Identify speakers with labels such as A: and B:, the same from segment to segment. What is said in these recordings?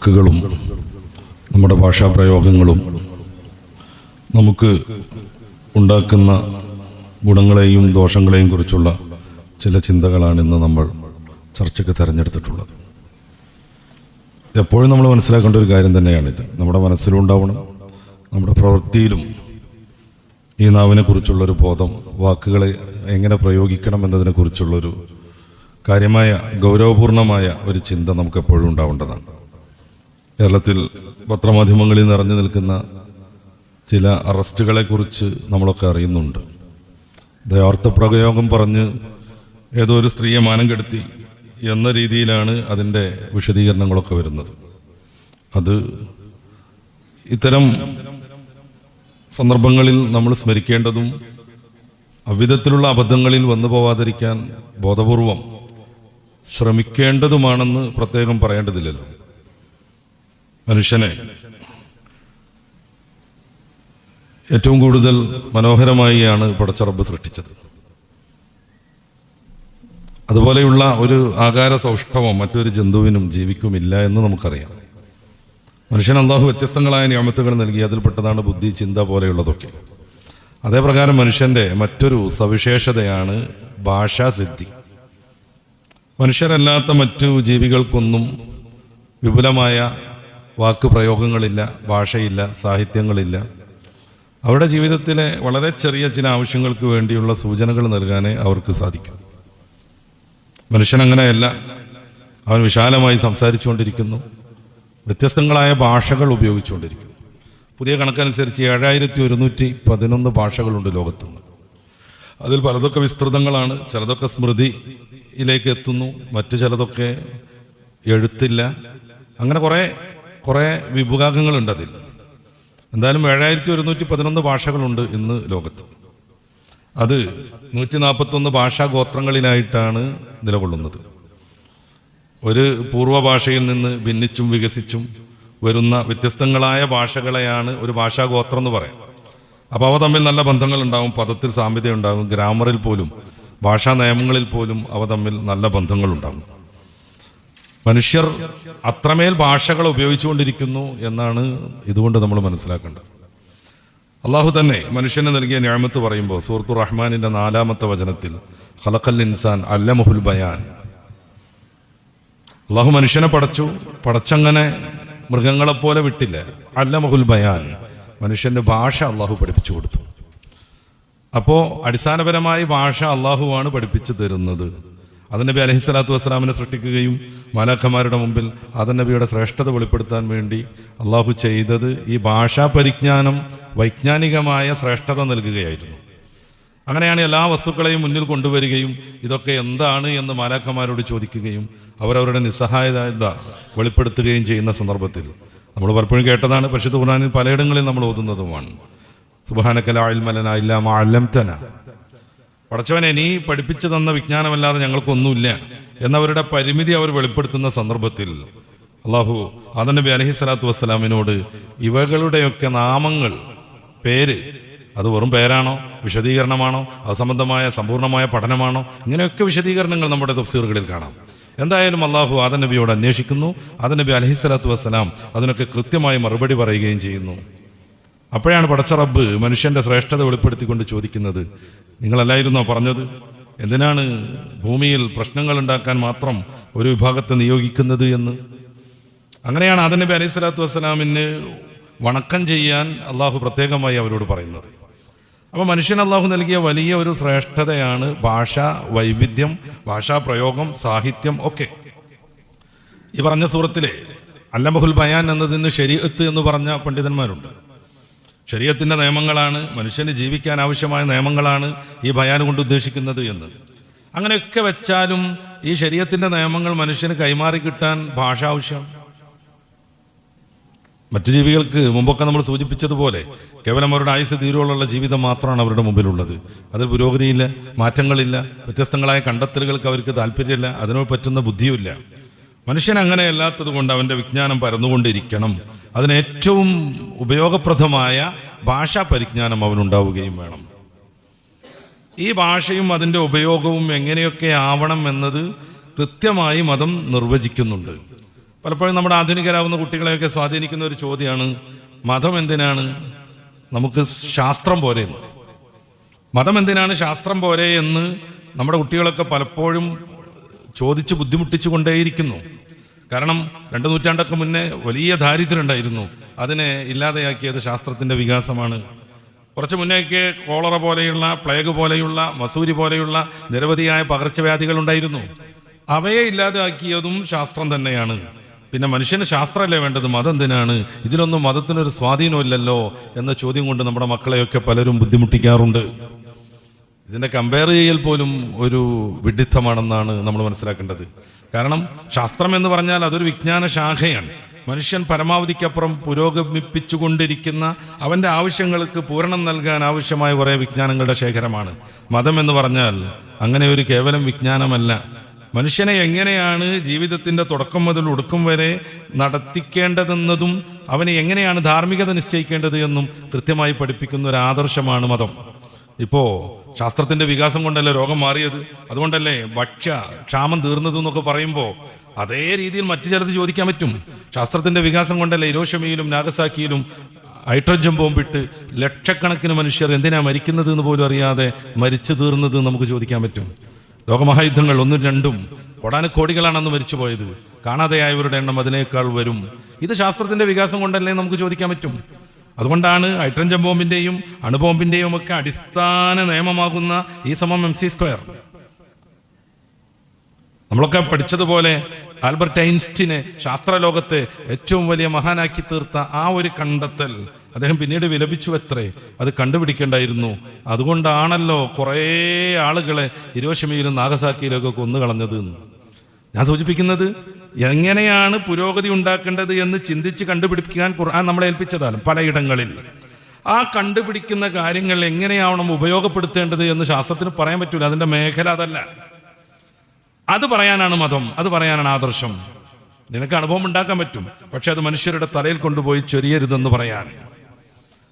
A: വാക്കുകളും നമ്മുടെ ഭാഷാപ്രയോഗങ്ങളും നമുക്ക് ഉണ്ടാക്കുന്ന ഗുണങ്ങളെയും ദോഷങ്ങളെയും കുറിച്ചുള്ള ചില ചിന്തകളാണ് ഇന്ന് നമ്മൾ ചർച്ചയ്ക്ക് തിരഞ്ഞെടുത്തിട്ടുള്ളത്. എപ്പോഴും നമ്മൾ മനസ്സിലാക്കേണ്ട ഒരു കാര്യം തന്നെയാണിത്. നമ്മുടെ മനസ്സിലുണ്ടാവണം, നമ്മുടെ പ്രവൃത്തിയിലും ഈ നാവിനെക്കുറിച്ചുള്ളൊരു ബോധം, വാക്കുകളെ എങ്ങനെ പ്രയോഗിക്കണം എന്നതിനെക്കുറിച്ചുള്ളൊരു കാര്യമായ ഗൗരവപൂർണമായ ഒരു ചിന്ത നമുക്ക് എപ്പോഴും ഉണ്ടാവേണ്ടതാണ്. കേരളത്തിൽ പത്രമാധ്യമങ്ങളിൽ നിറഞ്ഞു നിൽക്കുന്ന ചില അറസ്റ്റുകളെക്കുറിച്ച് നമ്മളൊക്കെ അറിയുന്നുണ്ട്. ദയാർത്ഥപ്രയോഗം പറഞ്ഞ് ഏതോ ഒരു സ്ത്രീയെ മാനം കെടുത്തി എന്ന രീതിയിലാണ് അതിൻ്റെ വിശദീകരണങ്ങളൊക്കെ വരുന്നത്. അത് ഇത്തരം സന്ദർഭങ്ങളിൽ നമ്മൾ സ്മരിക്കേണ്ടതും അവിധത്തിലുള്ള അബദ്ധങ്ങളിൽ വന്നു പോവാതിരിക്കാൻ ബോധപൂർവം ശ്രമിക്കേണ്ടതുമാണെന്ന് പ്രത്യേകം പറയേണ്ടതില്ലല്ലോ. മനുഷ്യനെ ഏറ്റവും കൂടുതൽ മനോഹരമായാണ് പടച്ച റബ്ബ് സൃഷ്ടിച്ചത്. അതുപോലെയുള്ള ഒരു ആകാര സൗഷ്ഠവം മറ്റൊരു ജന്തുവിനും ജീവിക്കുമില്ല എന്ന് നമുക്കറിയാം. മനുഷ്യൻ അള്ളാഹു വ്യത്യസ്തങ്ങളായ നിയമത്തുകൾ നൽകി. അതിൽപ്പെട്ടതാണ് ബുദ്ധി, ചിന്ത പോലെയുള്ളതൊക്കെ. അതേപ്രകാരം മനുഷ്യൻ്റെ മറ്റൊരു സവിശേഷതയാണ് ഭാഷാസിദ്ധി. മനുഷ്യരല്ലാത്ത മറ്റു ജീവികൾക്കൊന്നും വിപുലമായ വാക്ക് പ്രയോഗങ്ങളില്ല, ഭാഷയില്ല, സാഹിത്യങ്ങളില്ല. അവരുടെ ജീവിതത്തിലെ വളരെ ചെറിയ ചില ആവശ്യങ്ങൾക്ക് വേണ്ടിയുള്ള സൂചനകൾ നൽകാനേ അവർക്ക് സാധിക്കും. മനുഷ്യനങ്ങനെയല്ല. അവൻ വിശാലമായി സംസാരിച്ചുകൊണ്ടിരിക്കുന്നു, വ്യത്യസ്തങ്ങളായ ഭാഷകൾ ഉപയോഗിച്ചുകൊണ്ടിരിക്കുന്നു. പുതിയ കണക്കനുസരിച്ച് 7111 ഭാഷകളുണ്ട് ലോകത്തുനിന്ന്. അതിൽ പലതൊക്കെ വിസ്തൃതങ്ങളാണ്, ചിലതൊക്കെ സ്മൃതിയിലേക്ക് എത്തുന്നു, മറ്റു ചിലതൊക്കെ എഴുത്തില്ല. അങ്ങനെ കുറേ വിഭാഗങ്ങളുണ്ട് അതിൽ. എന്തായാലും 7111 ഭാഷകളുണ്ട് ഇന്ന് ലോകത്ത്. അത് 141 ഭാഷാ ഗോത്രങ്ങളിലായിട്ടാണ് നിലകൊള്ളുന്നത്. ഒരു പൂർവ്വ ഭാഷയിൽ നിന്ന് ഭിന്നിച്ചും വികസിച്ചും വരുന്ന വ്യത്യസ്തങ്ങളായ ഭാഷകളെയാണ് ഒരു ഭാഷാഗോത്രം എന്ന് പറയാം. അപ്പോൾ അവ തമ്മിൽ നല്ല ബന്ധങ്ങളുണ്ടാകും, പദത്തിൽ സാമ്യത ഉണ്ടാകും, ഗ്രാമറിൽ പോലും ഭാഷാ നിയമങ്ങളിൽ പോലും അവ തമ്മിൽ നല്ല ബന്ധങ്ങളുണ്ടാകും. മനുഷ്യർ അത്രമേൽ ഭാഷകൾ ഉപയോഗിച്ചുകൊണ്ടിരിക്കുന്നു എന്നാണ് ഇതുകൊണ്ട് നമ്മൾ മനസ്സിലാക്കേണ്ടത്. അള്ളാഹു തന്നെ മനുഷ്യന് നൽകിയ നിഅമത്ത് പറയുമ്പോൾ സൂറത്തുർ റഹ്മാനിൻ്റെ 4-ാമത്തെ വചനത്തിൽ ഖലഖൽ ഇൻസാൻ അല്ലമഹുൽ ബയാൻ, അള്ളാഹു മനുഷ്യനെ പടച്ചങ്ങനെ മൃഗങ്ങളെപ്പോലെ വിട്ടില്ല. അല്ലമഹുൽ ബയാൻ, മനുഷ്യൻ്റെ ഭാഷ അള്ളാഹു പഠിപ്പിച്ചു കൊടുത്തു. അപ്പോൾ അടിസ്ഥാനപരമായി ഭാഷ അള്ളാഹുവാണ് പഠിപ്പിച്ചു തരുന്നത്. നബി അലൈഹിസ്സലാത്തു വസ്സലാമിനെ സൃഷ്ടിക്കുകയും മാലാഖമാരുടെ മുമ്പിൽ നബിയുടെ ശ്രേഷ്ഠത വെളിപ്പെടുത്താൻ വേണ്ടി അള്ളാഹു ചെയ്തത് ഈ ഭാഷാ പരിജ്ഞാനം വൈജ്ഞാനികമായ ശ്രേഷ്ഠത നൽകുകയായിരുന്നു. അങ്ങനെയാണ് എല്ലാ വസ്തുക്കളെയും മുന്നിൽ കൊണ്ടുവരികയും ഇതൊക്കെ എന്താണ് എന്ന് മാലാഖമാരോട് ചോദിക്കുകയും അവരവരുടെ നിസ്സഹായത വെളിപ്പെടുത്തുകയും ചെയ്യുന്ന സന്ദർഭത്തിൽ നമ്മൾ പലപ്പോഴും കേട്ടതാണ്. പരിശുദ്ധ ഖുർആനിൽ പലയിടങ്ങളിൽ നമ്മൾ ഓതുന്നതുമാണ്. സുബ്ഹാനക ലാ ഇൽമ ലനാ ഇല്ലാ മാ അല്ലംതനാ, പടച്ചവനെ നീ പഠിപ്പിച്ചു തന്ന വിജ്ഞാനമല്ലാതെ ഞങ്ങൾക്കൊന്നുമില്ല എന്നവരുടെ പരിമിതി അവർ വെളിപ്പെടുത്തുന്ന സന്ദർഭത്തിൽ അള്ളാഹു നബി അലൈഹിസ്സലാത്തു വസ്സലാമിനോട് ഇവകളുടെയൊക്കെ നാമങ്ങൾ, പേര്, അത് വെറും പേരാണോ, വിശദീകരണമാണോ, അത് സംബന്ധമായ സമ്പൂർണ്ണമായ പഠനമാണോ, ഇങ്ങനെയൊക്കെ വിശദീകരണങ്ങൾ നമ്മുടെ തഫ്സീറുകളിൽ കാണാം. എന്തായാലും അള്ളാഹു നബിയോട് അന്വേഷിക്കുന്നു. നബി അലൈഹിസ്സലാത്തു വസ്സലാം അതിനൊക്കെ കൃത്യമായി മറുപടി പറയുകയും ചെയ്യുന്നു. അപ്പോഴാണ് പടച്ച റബ്ബ് മനുഷ്യൻ്റെ ശ്രേഷ്ഠത വെളിപ്പെടുത്തിക്കൊണ്ട് ചോദിക്കുന്നത്, നിങ്ങളല്ലായിരുന്നോ പറഞ്ഞത് എന്തിനാണ് ഭൂമിയിൽ പ്രശ്നങ്ങൾ ഉണ്ടാക്കാൻ മാത്രം ഒരു വിഭാഗത്തെ നിയോഗിക്കുന്നത് എന്ന്? അങ്ങനെയാണ് നബി അലൈഹിസ്സലാത്തു വസ്സലാമിന് വണക്കം ചെയ്യാൻ അള്ളാഹു പ്രത്യേകമായി അവരോട് പറയുന്നത്. അപ്പോൾ മനുഷ്യൻ അള്ളാഹു നൽകിയ വലിയ ഒരു ശ്രേഷ്ഠതയാണ് ഭാഷാ വൈവിധ്യം, ഭാഷാ പ്രയോഗം, സാഹിത്യം ഒക്കെ. ഈ പറഞ്ഞ സൂറത്തിലെ അല്ലമഹുൽ ബയാൻ എന്നതിന് ശരീഅത്ത് എന്ന് പറഞ്ഞ പണ്ഡിതന്മാരുണ്ട്. ശരീഅത്തിൻ്റെ നിയമങ്ങളാണ്, മനുഷ്യന് ജീവിക്കാൻ ആവശ്യമായ നിയമങ്ങളാണ് ഈ ബയാൻ കൊണ്ട് ഉദ്ദേശിക്കുന്നത് എന്ന്. അങ്ങനെയൊക്കെ വെച്ചാലും ഈ ശരീഅത്തിൻ്റെ നിയമങ്ങൾ മനുഷ്യന് കൈമാറി കിട്ടാൻ ഭാഷ ആവശ്യം. മറ്റു ജീവികൾക്ക് മുമ്പൊക്കെ നമ്മൾ സൂചിപ്പിച്ചതുപോലെ കേവലം അവരുടെ ആയുസ് തീരുവോളുള്ള ജീവിതം മാത്രമാണ് അവരുടെ മുമ്പിലുള്ളത്. അതിൽ പുരോഗതിയില്ല, മാറ്റങ്ങളില്ല, വ്യത്യസ്തങ്ങളായ കണ്ടെത്തലുകൾക്ക് അവർക്ക് താല്പര്യമില്ല, അതിനോട് പറ്റുന്ന ബുദ്ധിയുമില്ല. മനുഷ്യൻ അങ്ങനെയല്ലാത്തത് കൊണ്ട് അവൻ്റെ വിജ്ഞാനം പരന്നുകൊണ്ടിരിക്കണം. അതിന് ഏറ്റവും ഉപയോഗപ്രദമായ ഭാഷാ പരിജ്ഞാനം അവനുണ്ടാവുകയും വേണം. ഈ ഭാഷയും അതിൻ്റെ ഉപയോഗവും എങ്ങനെയൊക്കെ ആവണം എന്നത് കൃത്യമായി മതം നിർവചിക്കുന്നുണ്ട്. പലപ്പോഴും നമ്മുടെ ആധുനികരാകുന്ന കുട്ടികളെയൊക്കെ സ്വാധീനിക്കുന്ന ഒരു ചോദ്യമാണ്, മതം എന്തിനാണ് നമുക്ക് ശാസ്ത്രം പോരെ? മതം എന്തിനാണ് ശാസ്ത്രം പോരെ എന്ന് നമ്മുടെ കുട്ടികളൊക്കെ പലപ്പോഴും ചോദിച്ച് ബുദ്ധിമുട്ടിച്ചു കൊണ്ടേയിരിക്കുന്നു. കാരണം 2 നൂറ്റാണ്ടൊക്കെ മുന്നേ വലിയ ദാരിദ്ര്യം ഉണ്ടായിരുന്നു. അതിനെ ഇല്ലാതെയാക്കിയത് ശാസ്ത്രത്തിൻ്റെ വികാസമാണ്. കുറച്ച് മുന്നേക്ക് കോളറ പോലെയുള്ള, പ്ലേഗ് പോലെയുള്ള, മസൂരി പോലെയുള്ള നിരവധിയായ പകർച്ചവ്യാധികൾ ഉണ്ടായിരുന്നു. അവയെ ഇല്ലാതാക്കിയതും ശാസ്ത്രം തന്നെയാണ്. പിന്നെ മനുഷ്യന് ശാസ്ത്രമല്ലേ വേണ്ടത്, മതം എന്തിനാണ്? ഇതിലൊന്നും മതത്തിനൊരു സ്വാധീനമില്ലല്ലോ എന്ന ചോദ്യം കൊണ്ട് നമ്മുടെ മക്കളെയൊക്കെ പലരും ബുദ്ധിമുട്ടിക്കാറുണ്ട്. ഇതിനെ കമ്പയർ ചെയ്യൽ പോലും ഒരു വിഡ്ഢിത്തമാണെന്നാണ് നമ്മൾ മനസ്സിലാക്കേണ്ടത്. കാരണം ശാസ്ത്രം എന്ന് പറഞ്ഞാൽ അതൊരു വിജ്ഞാന ശാഖയാണ്. മനുഷ്യൻ പരമാവധിക്കപ്പുറം പുരോഗമിപ്പിച്ചുകൊണ്ടിരിക്കുന്ന, അവൻ്റെ ആവശ്യങ്ങൾക്ക് പൂരണം നൽകാൻ ആവശ്യമായ കുറേ വിജ്ഞാനങ്ങളുടെ ശേഖരമാണ്. മതം എന്ന് പറഞ്ഞാൽ അങ്ങനെ ഒരു കേവലം വിജ്ഞാനമല്ല. മനുഷ്യനെ എങ്ങനെയാണ് ജീവിതത്തിൻ്റെ തുടക്കം മുതൽ ഒടുക്കം വരെ നടത്തിക്കേണ്ടതെന്നതും അവനെ എങ്ങനെയാണ് ധാർമ്മികത നിശ്ചയിക്കേണ്ടത് എന്നും കൃത്യമായി പഠിപ്പിക്കുന്ന ഒരു ആദർശമാണ് മതം. ഇപ്പോൾ ശാസ്ത്രത്തിൻ്റെ വികാസം കൊണ്ടല്ലേ രോഗം മാറിയത്, അതുകൊണ്ടല്ലേ ക്ഷാമം തീർന്നതെന്നൊക്കെ പറയുമ്പോൾ അതേ രീതിയിൽ മറ്റു ചിലത് ചോദിക്കാൻ പറ്റും. ശാസ്ത്രത്തിൻ്റെ വികാസം കൊണ്ടല്ലേ ഹിരോഷിമയിലും നാഗസാക്കിയിലും ഹൈഡ്രജൻ ബോംബിട്ട് ലക്ഷക്കണക്കിന് മനുഷ്യർ എന്തിനാ മരിക്കുന്നത് എന്ന് പോലും അറിയാതെ മരിച്ചു തീർന്നത് നമുക്ക് ചോദിക്കാൻ പറ്റും. ലോകമഹായുദ്ധങ്ങൾ 1ഉം 2ഉം കോടാനുകോടികളാണ് അന്ന് മരിച്ചു പോയത്. കാണാതെയായവരുടെ എണ്ണം അതിനേക്കാൾ വരും. ഇത് ശാസ്ത്രത്തിൻ്റെ വികാസം കൊണ്ടല്ലേ നമുക്ക് ചോദിക്കാൻ പറ്റും. അതുകൊണ്ടാണ് ഹൈഡ്രജൻ ബോംബിൻ്റെയും അണുബോംബിൻ്റെയും ഒക്കെ അടിസ്ഥാന നിയമമാകുന്ന E=mc². നമ്മളൊക്കെ പഠിച്ചതുപോലെ ആൽബർട്ട് ഐൻസ്റ്റീനെ ശാസ്ത്രലോകത്തെ ഏറ്റവും വലിയ മഹാനാക്കി തീർത്ത ആ ഒരു കണ്ടെത്തൽ അദ്ദേഹം പിന്നീട് വിലപിച്ചു അത്രേ. അത് കണ്ടുപിടിക്കേണ്ടായിരുന്നു. അതുകൊണ്ടാണല്ലോ കുറേ ആളുകളെ ഹിരോഷിമയിലും നാഗസാക്കിയിലൊക്കെ കൊന്നുകളഞ്ഞത്. ഞാൻ സൂചിപ്പിക്കുന്നത് എങ്ങനെയാണ് പുരോഗതി ഉണ്ടാക്കേണ്ടത് എന്ന് ചിന്തിച്ച് കണ്ടുപിടിക്കാൻ ഖുർആൻ നമ്മളെ ഏൽപ്പിച്ചതാണ് പലയിടങ്ങളിൽ. ആ കണ്ടുപിടിക്കുന്ന കാര്യങ്ങൾ എങ്ങനെയാവണം ഉപയോഗപ്പെടുത്തേണ്ടത് എന്ന് ശാസ്ത്രത്തിന് പറയാൻ പറ്റൂല. അതിൻ്റെ മേഖല അതല്ല. അത് പറയാനാണ് മതം, അത് പറയാനാണ് ആദർശം. നിനക്ക് അനുഭവം ഉണ്ടാക്കാൻ പറ്റും, പക്ഷെ അത് മനുഷ്യരുടെ തലയിൽ കൊണ്ടുപോയി ചൊരിയരുതെന്ന് പറയാൻ.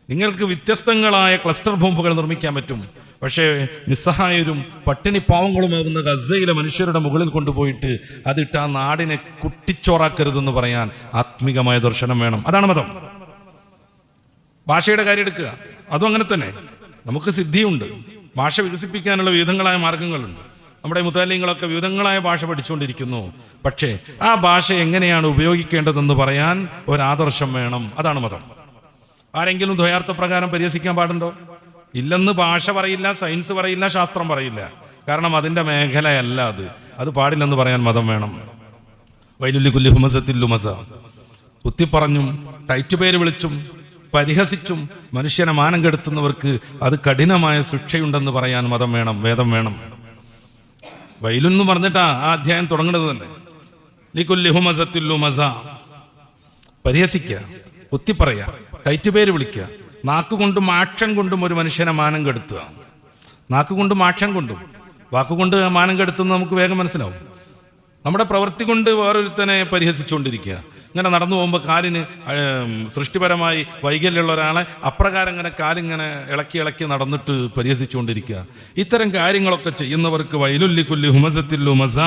A: നിങ്ങൾക്ക് വ്യത്യസ്തങ്ങളായ ക്ലസ്റ്റർ ബോംബുകൾ നിർമ്മിക്കാൻ പറ്റും, പക്ഷേ നിസ്സഹായരും പട്ടിണി പാവങ്ങളുമാകുന്ന ഗസയിലെ മനുഷ്യരുടെ മുകളിൽ കൊണ്ടുപോയിട്ട് അതിട്ട് ആ നാടിനെ കുട്ടിച്ചോറാക്കരുതെന്ന് പറയാൻ ആത്മീകമായ ദർശനം വേണം. അതാണ് മതം. ഭാഷയുടെ കാര്യം എടുക്കുക, അതും അങ്ങനെ തന്നെ. നമുക്ക് സിദ്ധിയുണ്ട്, ഭാഷ വികസിപ്പിക്കാനുള്ള വിവിധങ്ങളായ മാർഗങ്ങളുണ്ട്. നമ്മുടെ മുത്താലിങ്ങളൊക്കെ വിവിധങ്ങളായ ഭാഷ പഠിച്ചുകൊണ്ടിരിക്കുന്നു. പക്ഷേ ആ ഭാഷ എങ്ങനെയാണ് ഉപയോഗിക്കേണ്ടതെന്ന് പറയാൻ ഒരാദർശം വേണം. അതാണ് മതം. ആരെങ്കിലും ദ്വയാർത്ഥ പ്രകാരം പരിഹസിക്കാൻ പാടുണ്ടോ? ഇല്ലെന്ന് ഭാഷ പറയില്ല, സയൻസ് പറയില്ല, ശാസ്ത്രം പറയില്ല. കാരണം അതിൻ്റെ മേഖലയല്ല അത് പാടില്ലെന്ന് പറയാൻ മതം വേണം. വൈലുല്ലി കുല്ലി ഹുമസത്തിൽ ലുമസ, കുത്തിപ്പറഞ്ഞും ടൈറ്റ് പേര് വിളിച്ചും പരിഹസിച്ചും മനുഷ്യനെ മാനം കെടുത്തുന്നവർക്ക് അത് കഠിനമായ ശിക്ഷയുണ്ടെന്ന് പറയാൻ മതം വേണം, വേദം വേണം. വൈലുന്ന് പറഞ്ഞിട്ടാ ആ അധ്യായം തുടങ്ങുന്നത് തന്നെ. ലികുല്ലി ഹുമസത്തിൽ ലുമസ, പരിഹസിക്കുക, കുത്തിപ്പറയുക, ടൈറ്റ് പേര് വിളിക്കുക, നാക്കുകൊണ്ടും ആക്ഷൻ കൊണ്ടും ഒരു മനുഷ്യനെ മാനം കെടുത്തുക. നാക്കുകൊണ്ടും ആക്ഷൻ കൊണ്ടും, വാക്കുകൊണ്ട് മാനം കെടുത്തുന്നത് നമുക്ക് വേഗം മനസ്സിലാവും. നമ്മുടെ പ്രവൃത്തി കൊണ്ട് വേറൊരുത്തനെ പരിഹസിച്ചുകൊണ്ടിരിക്കുക. ഇങ്ങനെ നടന്നു പോകുമ്പോൾ കാലിന് സൃഷ്ടിപരമായി വൈകല്യമുള്ള ഒരാളെ അപ്രകാരം ഇങ്ങനെ കാലിങ്ങനെ ഇളക്കി നടന്നിട്ട് പരിഹസിച്ചുകൊണ്ടിരിക്കുക. ഇത്തരം കാര്യങ്ങളൊക്കെ ചെയ്യുന്നവർക്ക് വൈലുല്ലി കുല്ലി ഹുമസത്തിൽ ലുമസ,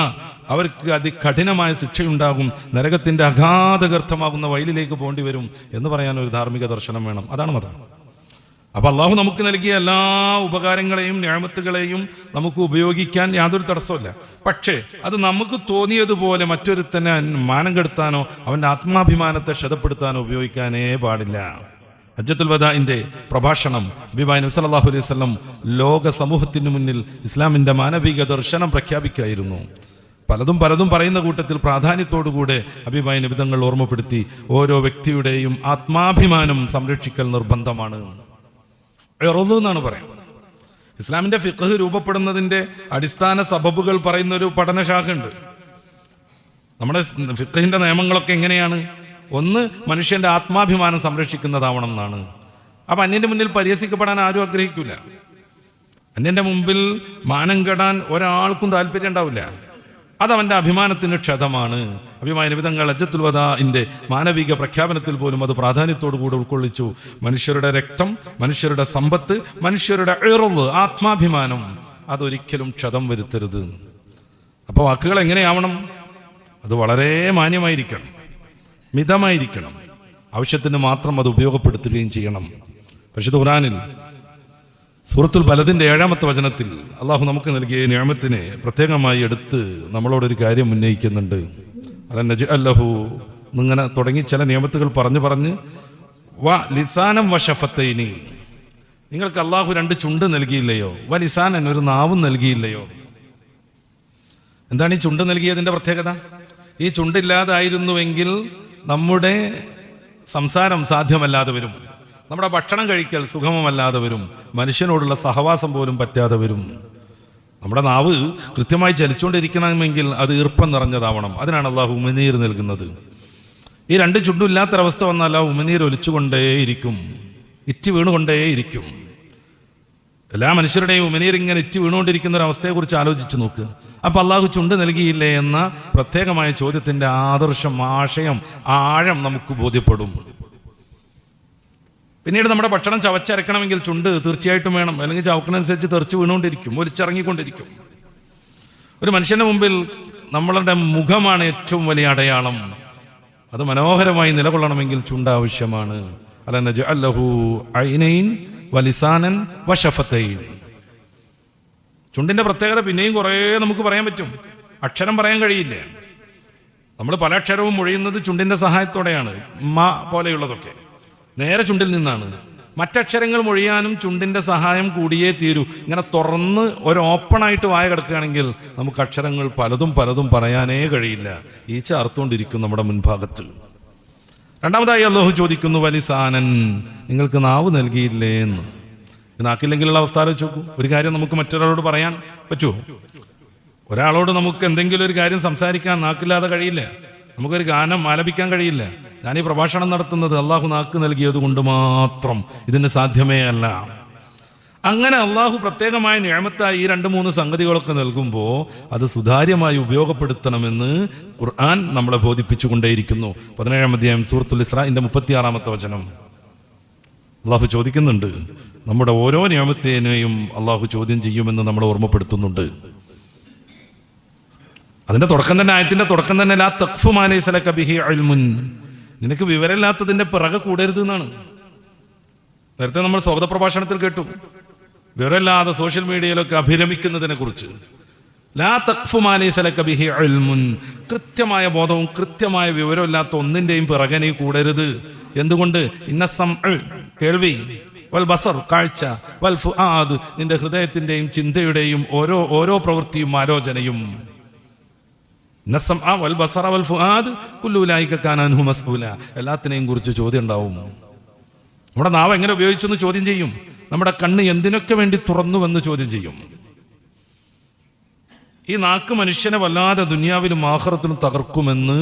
A: അവർക്ക് അതികഠിനമായ ശിക്ഷയുണ്ടാകും, നരകത്തിൻ്റെ അഗാധഗർത്തമാകുന്ന വയലിലേക്ക് പോകേണ്ടി വരും എന്ന് പറയാൻ ഒരു ധാർമ്മിക ദർശനം വേണം. അതാണ് മതം. അപ്പം അള്ളാഹു നമുക്ക് നൽകിയ എല്ലാ ഉപകാരങ്ങളെയും നിഅമത്തുകളെയും നമുക്ക് ഉപയോഗിക്കാൻ യാതൊരു തടസ്സമില്ല. പക്ഷേ അത് നമുക്ക് തോന്നിയതുപോലെ മറ്റൊരുത്തനെ മാനം കെടുത്താനോ അവൻ്റെ ആത്മാഭിമാനത്തെ ക്ഷതപ്പെടുത്താനോ ഉപയോഗിക്കാനേ പാടില്ല. ഹജ്ജത്തുൽ വദാഇന്റെ പ്രഭാഷണം നബി സല്ലല്ലാഹു അലൈഹി വസല്ലം ലോക സമൂഹത്തിന് മുന്നിൽ ഇസ്ലാമിൻ്റെ മാനവിക ദർശനം പ്രഖ്യാപിക്കുകയായിരുന്നു. പലതും പറയുന്ന കൂട്ടത്തിൽ പ്രാധാന്യത്തോടുകൂടെ ഹബീബായ നബി തങ്ങൾ ഓർമ്മപ്പെടുത്തി, ഓരോ വ്യക്തിയുടെയും ആത്മാഭിമാനം സംരക്ഷിക്കൽ നിർബന്ധമാണ് എന്നാണ് പറയുന്നത്. ഇസ്ലാമിൻ്റെ ഫിഖ്ഹ് രൂപപ്പെടുന്നതിൻ്റെ അടിസ്ഥാന സബബുകൾ പറയുന്ന ഒരു പഠനശാഖ ഉണ്ട്. നമ്മുടെ ഫിഖ്ഹിൻ്റെ നിയമങ്ങളൊക്കെ എങ്ങനെയാണ്? ഒന്ന്, മനുഷ്യൻ്റെ ആത്മാഭിമാനം സംരക്ഷിക്കുന്നതാവണം എന്നാണ്. അപ്പം അന്യൻ്റെ മുന്നിൽ പരിഹസിക്കപ്പെടാൻ ആരും ആഗ്രഹിക്കില്ല. അന്യൻ്റെ മുമ്പിൽ മാനം കെടാൻ ഒരാൾക്കും താല്പര്യം ഉണ്ടാവില്ല. അതവൻ്റെ അഭിമാനത്തിന് ക്ഷതമാണ്. അഭിമായ നബി തങ്ങൾ ഹജ്ജത്തുൽ വദാഇന്റെ മാനവിക പ്രഖ്യാപനത്തിൽ പോലും അത് പ്രാധാന്യത്തോടുകൂടി ഉൾക്കൊള്ളിച്ചു. മനുഷ്യരുടെ രക്തം, മനുഷ്യരുടെ സമ്പത്ത്, മനുഷ്യരുടെ ഇർദ്, ആത്മാഭിമാനം, അതൊരിക്കലും ക്ഷതം വരുത്തരുത്. അപ്പോൾ വാക്കുകൾ എങ്ങനെയാവണം? അത് വളരെ മാന്യമായിരിക്കണം. മിതമായിരിക്കണം, ആവശ്യത്തിന് മാത്രം അത് ഉപയോഗപ്പെടുത്തുകയും ചെയ്യണം. പരിശുദ്ധ ഖുർആനിൽ സൂറത്തുൽ ബലദിന്റെ 7-ാമത്തെ വചനത്തിൽ അള്ളാഹു നമുക്ക് നൽകിയ നിഅമത്തിനെ പ്രത്യേകമായി എടുത്ത് നമ്മളോടൊരു കാര്യം ഉന്നയിക്കുന്നുണ്ട്. അലം നജ്അലഹു എന്നിങ്ങനെ തുടങ്ങി ചില നിയമത്തുകൾ പറഞ്ഞ് വ ലിസാനം വ ഷഫത്തൈനി, നിങ്ങൾക്ക് അള്ളാഹു 2 ചുണ്ട് നൽകിയില്ലയോ? വ ലിസാനൻ, ഒരു നാവും നൽകിയില്ലയോ? എന്താണ് ഈ ചുണ്ട് നൽകിയതിൻ്റെ പ്രത്യേകത? ഈ ചുണ്ടില്ലാതായിരുന്നുവെങ്കിൽ നമ്മുടെ സംസാരം സാധ്യമല്ലാതെ വരും, നമ്മുടെ ഭക്ഷണം കഴിക്കൽ സുഗമമല്ലാതെ വരും, മനുഷ്യനോടുള്ള സഹവാസം പോലും പറ്റാതെ വരും. നമ്മുടെ നാവ് കൃത്യമായി ചലിച്ചുകൊണ്ടിരിക്കണമെങ്കിൽ അത് ഈർപ്പം നിറഞ്ഞതാവണം. അതിനാണ് അള്ളാഹു ഉമിനീർ നൽകുന്നത്. ഈ 2 ചുണ്ടും ഇല്ലാത്തൊരവസ്ഥ വന്നാൽ ആ ഉമിനീർ ഒലിച്ചുകൊണ്ടേയിരിക്കും, ഇറ്റ് വീണുകൊണ്ടേയിരിക്കും. എല്ലാ മനുഷ്യരുടെയും ഉമിനീർ ഇങ്ങനെ ഇറ്റ് വീണുകൊണ്ടിരിക്കുന്ന ഒരു അവസ്ഥയെക്കുറിച്ച് ആലോചിച്ച് നോക്കുക. അപ്പം അള്ളാഹു ചുണ്ട് നൽകിയില്ലേ എന്ന പ്രത്യേകമായ ചോദ്യത്തിൻ്റെ ആദർശം, ആശയം, ആഴം നമുക്ക് ബോധ്യപ്പെടും. പിന്നീട് നമ്മുടെ ഭക്ഷണം ചവച്ചരക്കണമെങ്കിൽ ചുണ്ട് തീർച്ചയായിട്ടും വേണം, അല്ലെങ്കിൽ ചവക്കണനുസരിച്ച് തെറിച്ച് വീണുകൊണ്ടിരിക്കും, ഒലിച്ചിറങ്ങിക്കൊണ്ടിരിക്കും. ഒരു മനുഷ്യന്റെ മുമ്പിൽ നമ്മളുടെ മുഖമാണ് ഏറ്റവും വലിയ അടയാളം. അത് മനോഹരമായി നിലകൊള്ളണമെങ്കിൽ ചുണ്ട് ആവശ്യമാണ്. അലം നജ്അലഹു ഐനൈൻ വലിസാനൻ വശഫത്തൈൻ. ചുണ്ടിന്റെ പ്രത്യേകത പിന്നെയും കുറേ നമുക്ക് പറയാൻ പറ്റും. അക്ഷരം പറയാൻ കഴിയില്ല. നമ്മൾ പല അക്ഷരവും മൊഴിയുന്നത് ചുണ്ടിന്റെ സഹായത്തോടെയാണ്. മ പോലെയുള്ളതൊക്കെ നേരെ ചുണ്ടിൽ നിന്നാണ്. മറ്റക്ഷരങ്ങൾ മൊഴിയാനും ചുണ്ടിന്റെ സഹായം കൂടിയേ തീരൂ. ഇങ്ങനെ തുറന്ന് ഒരു ഓപ്പണായിട്ട് വായ കിടക്കുകയാണെങ്കിൽ നമുക്ക് അക്ഷരങ്ങൾ പലതും പറയാനേ കഴിയില്ല. ഈച്ച അറുത്തുകൊണ്ടിരിക്കും നമ്മുടെ മുൻഭാഗത്ത്. രണ്ടാമതായി അല്ലാഹു ചോദിക്കുന്നു, വലിസാനൻ, നിങ്ങൾക്ക് നാവ് നൽകിയില്ലേ എന്ന്. നാക്കില്ലെങ്കിലുള്ള അവസ്ഥ ആലോചിച്ച് നോക്കൂ. ഒരു കാര്യം നമുക്ക് മറ്റൊരാളോട് പറയാൻ പറ്റുമോ? ഒരാളോട് നമുക്ക് എന്തെങ്കിലും ഒരു കാര്യം സംസാരിക്കാൻ നാക്കില്ലാതെ കഴിയില്ല. നമുക്കൊരു ഗാനം ആലപിക്കാൻ കഴിയില്ല. ഞാൻ ഈ പ്രഭാഷണം നടത്തുന്നത് അള്ളാഹു നാക്ക് നൽകിയത് കൊണ്ട് മാത്രം, ഇതിന് സാധ്യമേ അല്ല. അങ്ങനെ അള്ളാഹു പ്രത്യേകമായ നിഅമത്തായി ഈ 2-3 സംഗതികളൊക്കെ നൽകുമ്പോൾ അത് സുതാര്യമായി ഉപയോഗപ്പെടുത്തണമെന്ന് ഖുർആൻ നമ്മളെ ബോധിപ്പിച്ചുകൊണ്ടേയിരിക്കുന്നു. 17-ാം അധ്യായം സൂറത്തുൽ ഇസ്രാഇന്റെ 36-ാമത്തെ വചനം അള്ളാഹു ചോദിക്കുന്നുണ്ട്. നമ്മുടെ ഓരോ നിഅമത്തിനെയും അള്ളാഹു ചോദ്യം ചെയ്യുമെന്ന് നമ്മളെ ഓർമ്മപ്പെടുത്തുന്നുണ്ട്. അതിന്റെ തുടക്കം തന്നെ, ആയത്തിന്റെ തുടക്കം തന്നെ, ലാ തഖ്ഫു മാ ലൈസ ലക ബിഹി ഇൽമുൻ, നിനക്ക് വിവരമില്ലാത്തതിന്റെ പിറകെ കൂടരുത് എന്നാണ്. നേരത്തെ നമ്മൾ സ്വാഗത പ്രഭാഷണത്തിൽ കേട്ടു, വിവരമില്ലാതെ സോഷ്യൽ മീഡിയയിലൊക്കെ അഭിരമിക്കുന്നതിനെ കുറിച്ച്. ലാ തഖ്ഫു മാ ലൈസ ലക ബിഹി ഇൽമുൻ, കൃത്യമായ ബോധവും കൃത്യമായ വിവരമില്ലാത്ത ഒന്നിന്റെയും പിറകെ നീ കൂടരുത്. എന്തുകൊണ്ട്? ഇന്ന സംഅ, കേൾവി, വൽ ബസർ, കാഴ്ച, വൽ ഫുആദ്, നിന്റെ ഹൃദയത്തിന്റെയും ചിന്തയുടെയും ഓരോ പ്രവൃത്തിയും ആലോചനയും, എല്ലാത്തിനെയും കുറിച്ച് ചോദ്യം ഉണ്ടാവും. നമ്മുടെ നാവ് എങ്ങനെ ഉപയോഗിച്ചെന്ന് ചോദ്യം ചെയ്യും. നമ്മുടെ കണ്ണ് എന്തിനൊക്കെ വേണ്ടി തുറന്നുവെന്ന് ചോദ്യം ചെയ്യും. ഈ നാക്ക് മനുഷ്യനെ വല്ലാതെ ദുനിയാവിലും ആഖിറത്തിലും തകർക്കുമെന്ന്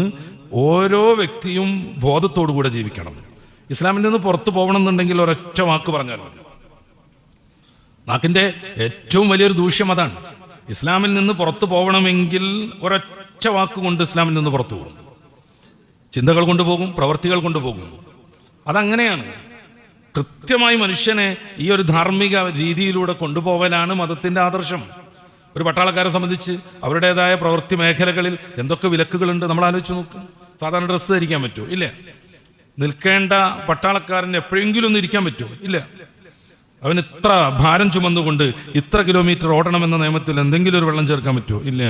A: ഓരോ വ്യക്തിയും ബോധത്തോടു കൂടെ ജീവിക്കണം. ഇസ്ലാമിൽ നിന്ന് പുറത്തു പോകണം എന്നുണ്ടെങ്കിൽ ഒരൊറ്റ വാക്ക് പറഞ്ഞാൽ മതി. നാക്കിന്റെ ഏറ്റവും വലിയൊരു ദൂഷ്യം അതാണ്. ഇസ്ലാമിൽ നിന്ന് പുറത്തു പോകണമെങ്കിൽ ഒരൊറ്റ വാക്കുകൊണ്ട് ഇസ്ലാമിൽ നിന്ന് പുറത്തു പോകും. ചിന്തകൾ കൊണ്ടുപോകും, പ്രവൃത്തികൾ കൊണ്ടുപോകും. അതങ്ങനെയാണ്. കൃത്യമായി മനുഷ്യനെ ഈ ഒരു ധാർമ്മിക രീതിയിലൂടെ കൊണ്ടുപോകലാണ് മതത്തിന്റെ ആദർശം. ഒരു പട്ടാളക്കാരെ സംബന്ധിച്ച് അവരുടേതായ പ്രവൃത്തി മേഖലകളിൽ എന്തൊക്കെ വിലക്കുകളുണ്ട് നമ്മൾ ആലോചിച്ച് നോക്കും. സാധാരണ ഡ്രസ്സ് ധരിക്കാൻ പറ്റുമോ? ഇല്ല. നിൽക്കേണ്ട പട്ടാളക്കാരന് എപ്പോഴെങ്കിലും ഒന്ന് ഇരിക്കാൻ പറ്റുമോ? ഇല്ല. അവന് ഇത്ര ഭാരം ചുമന്നുകൊണ്ട് ഇത്ര കിലോമീറ്റർ ഓടണമെന്ന നിയമത്തിൽ എന്തെങ്കിലും ഒരു വെള്ളം ചേർക്കാൻ പറ്റുമോ? ഇല്ല.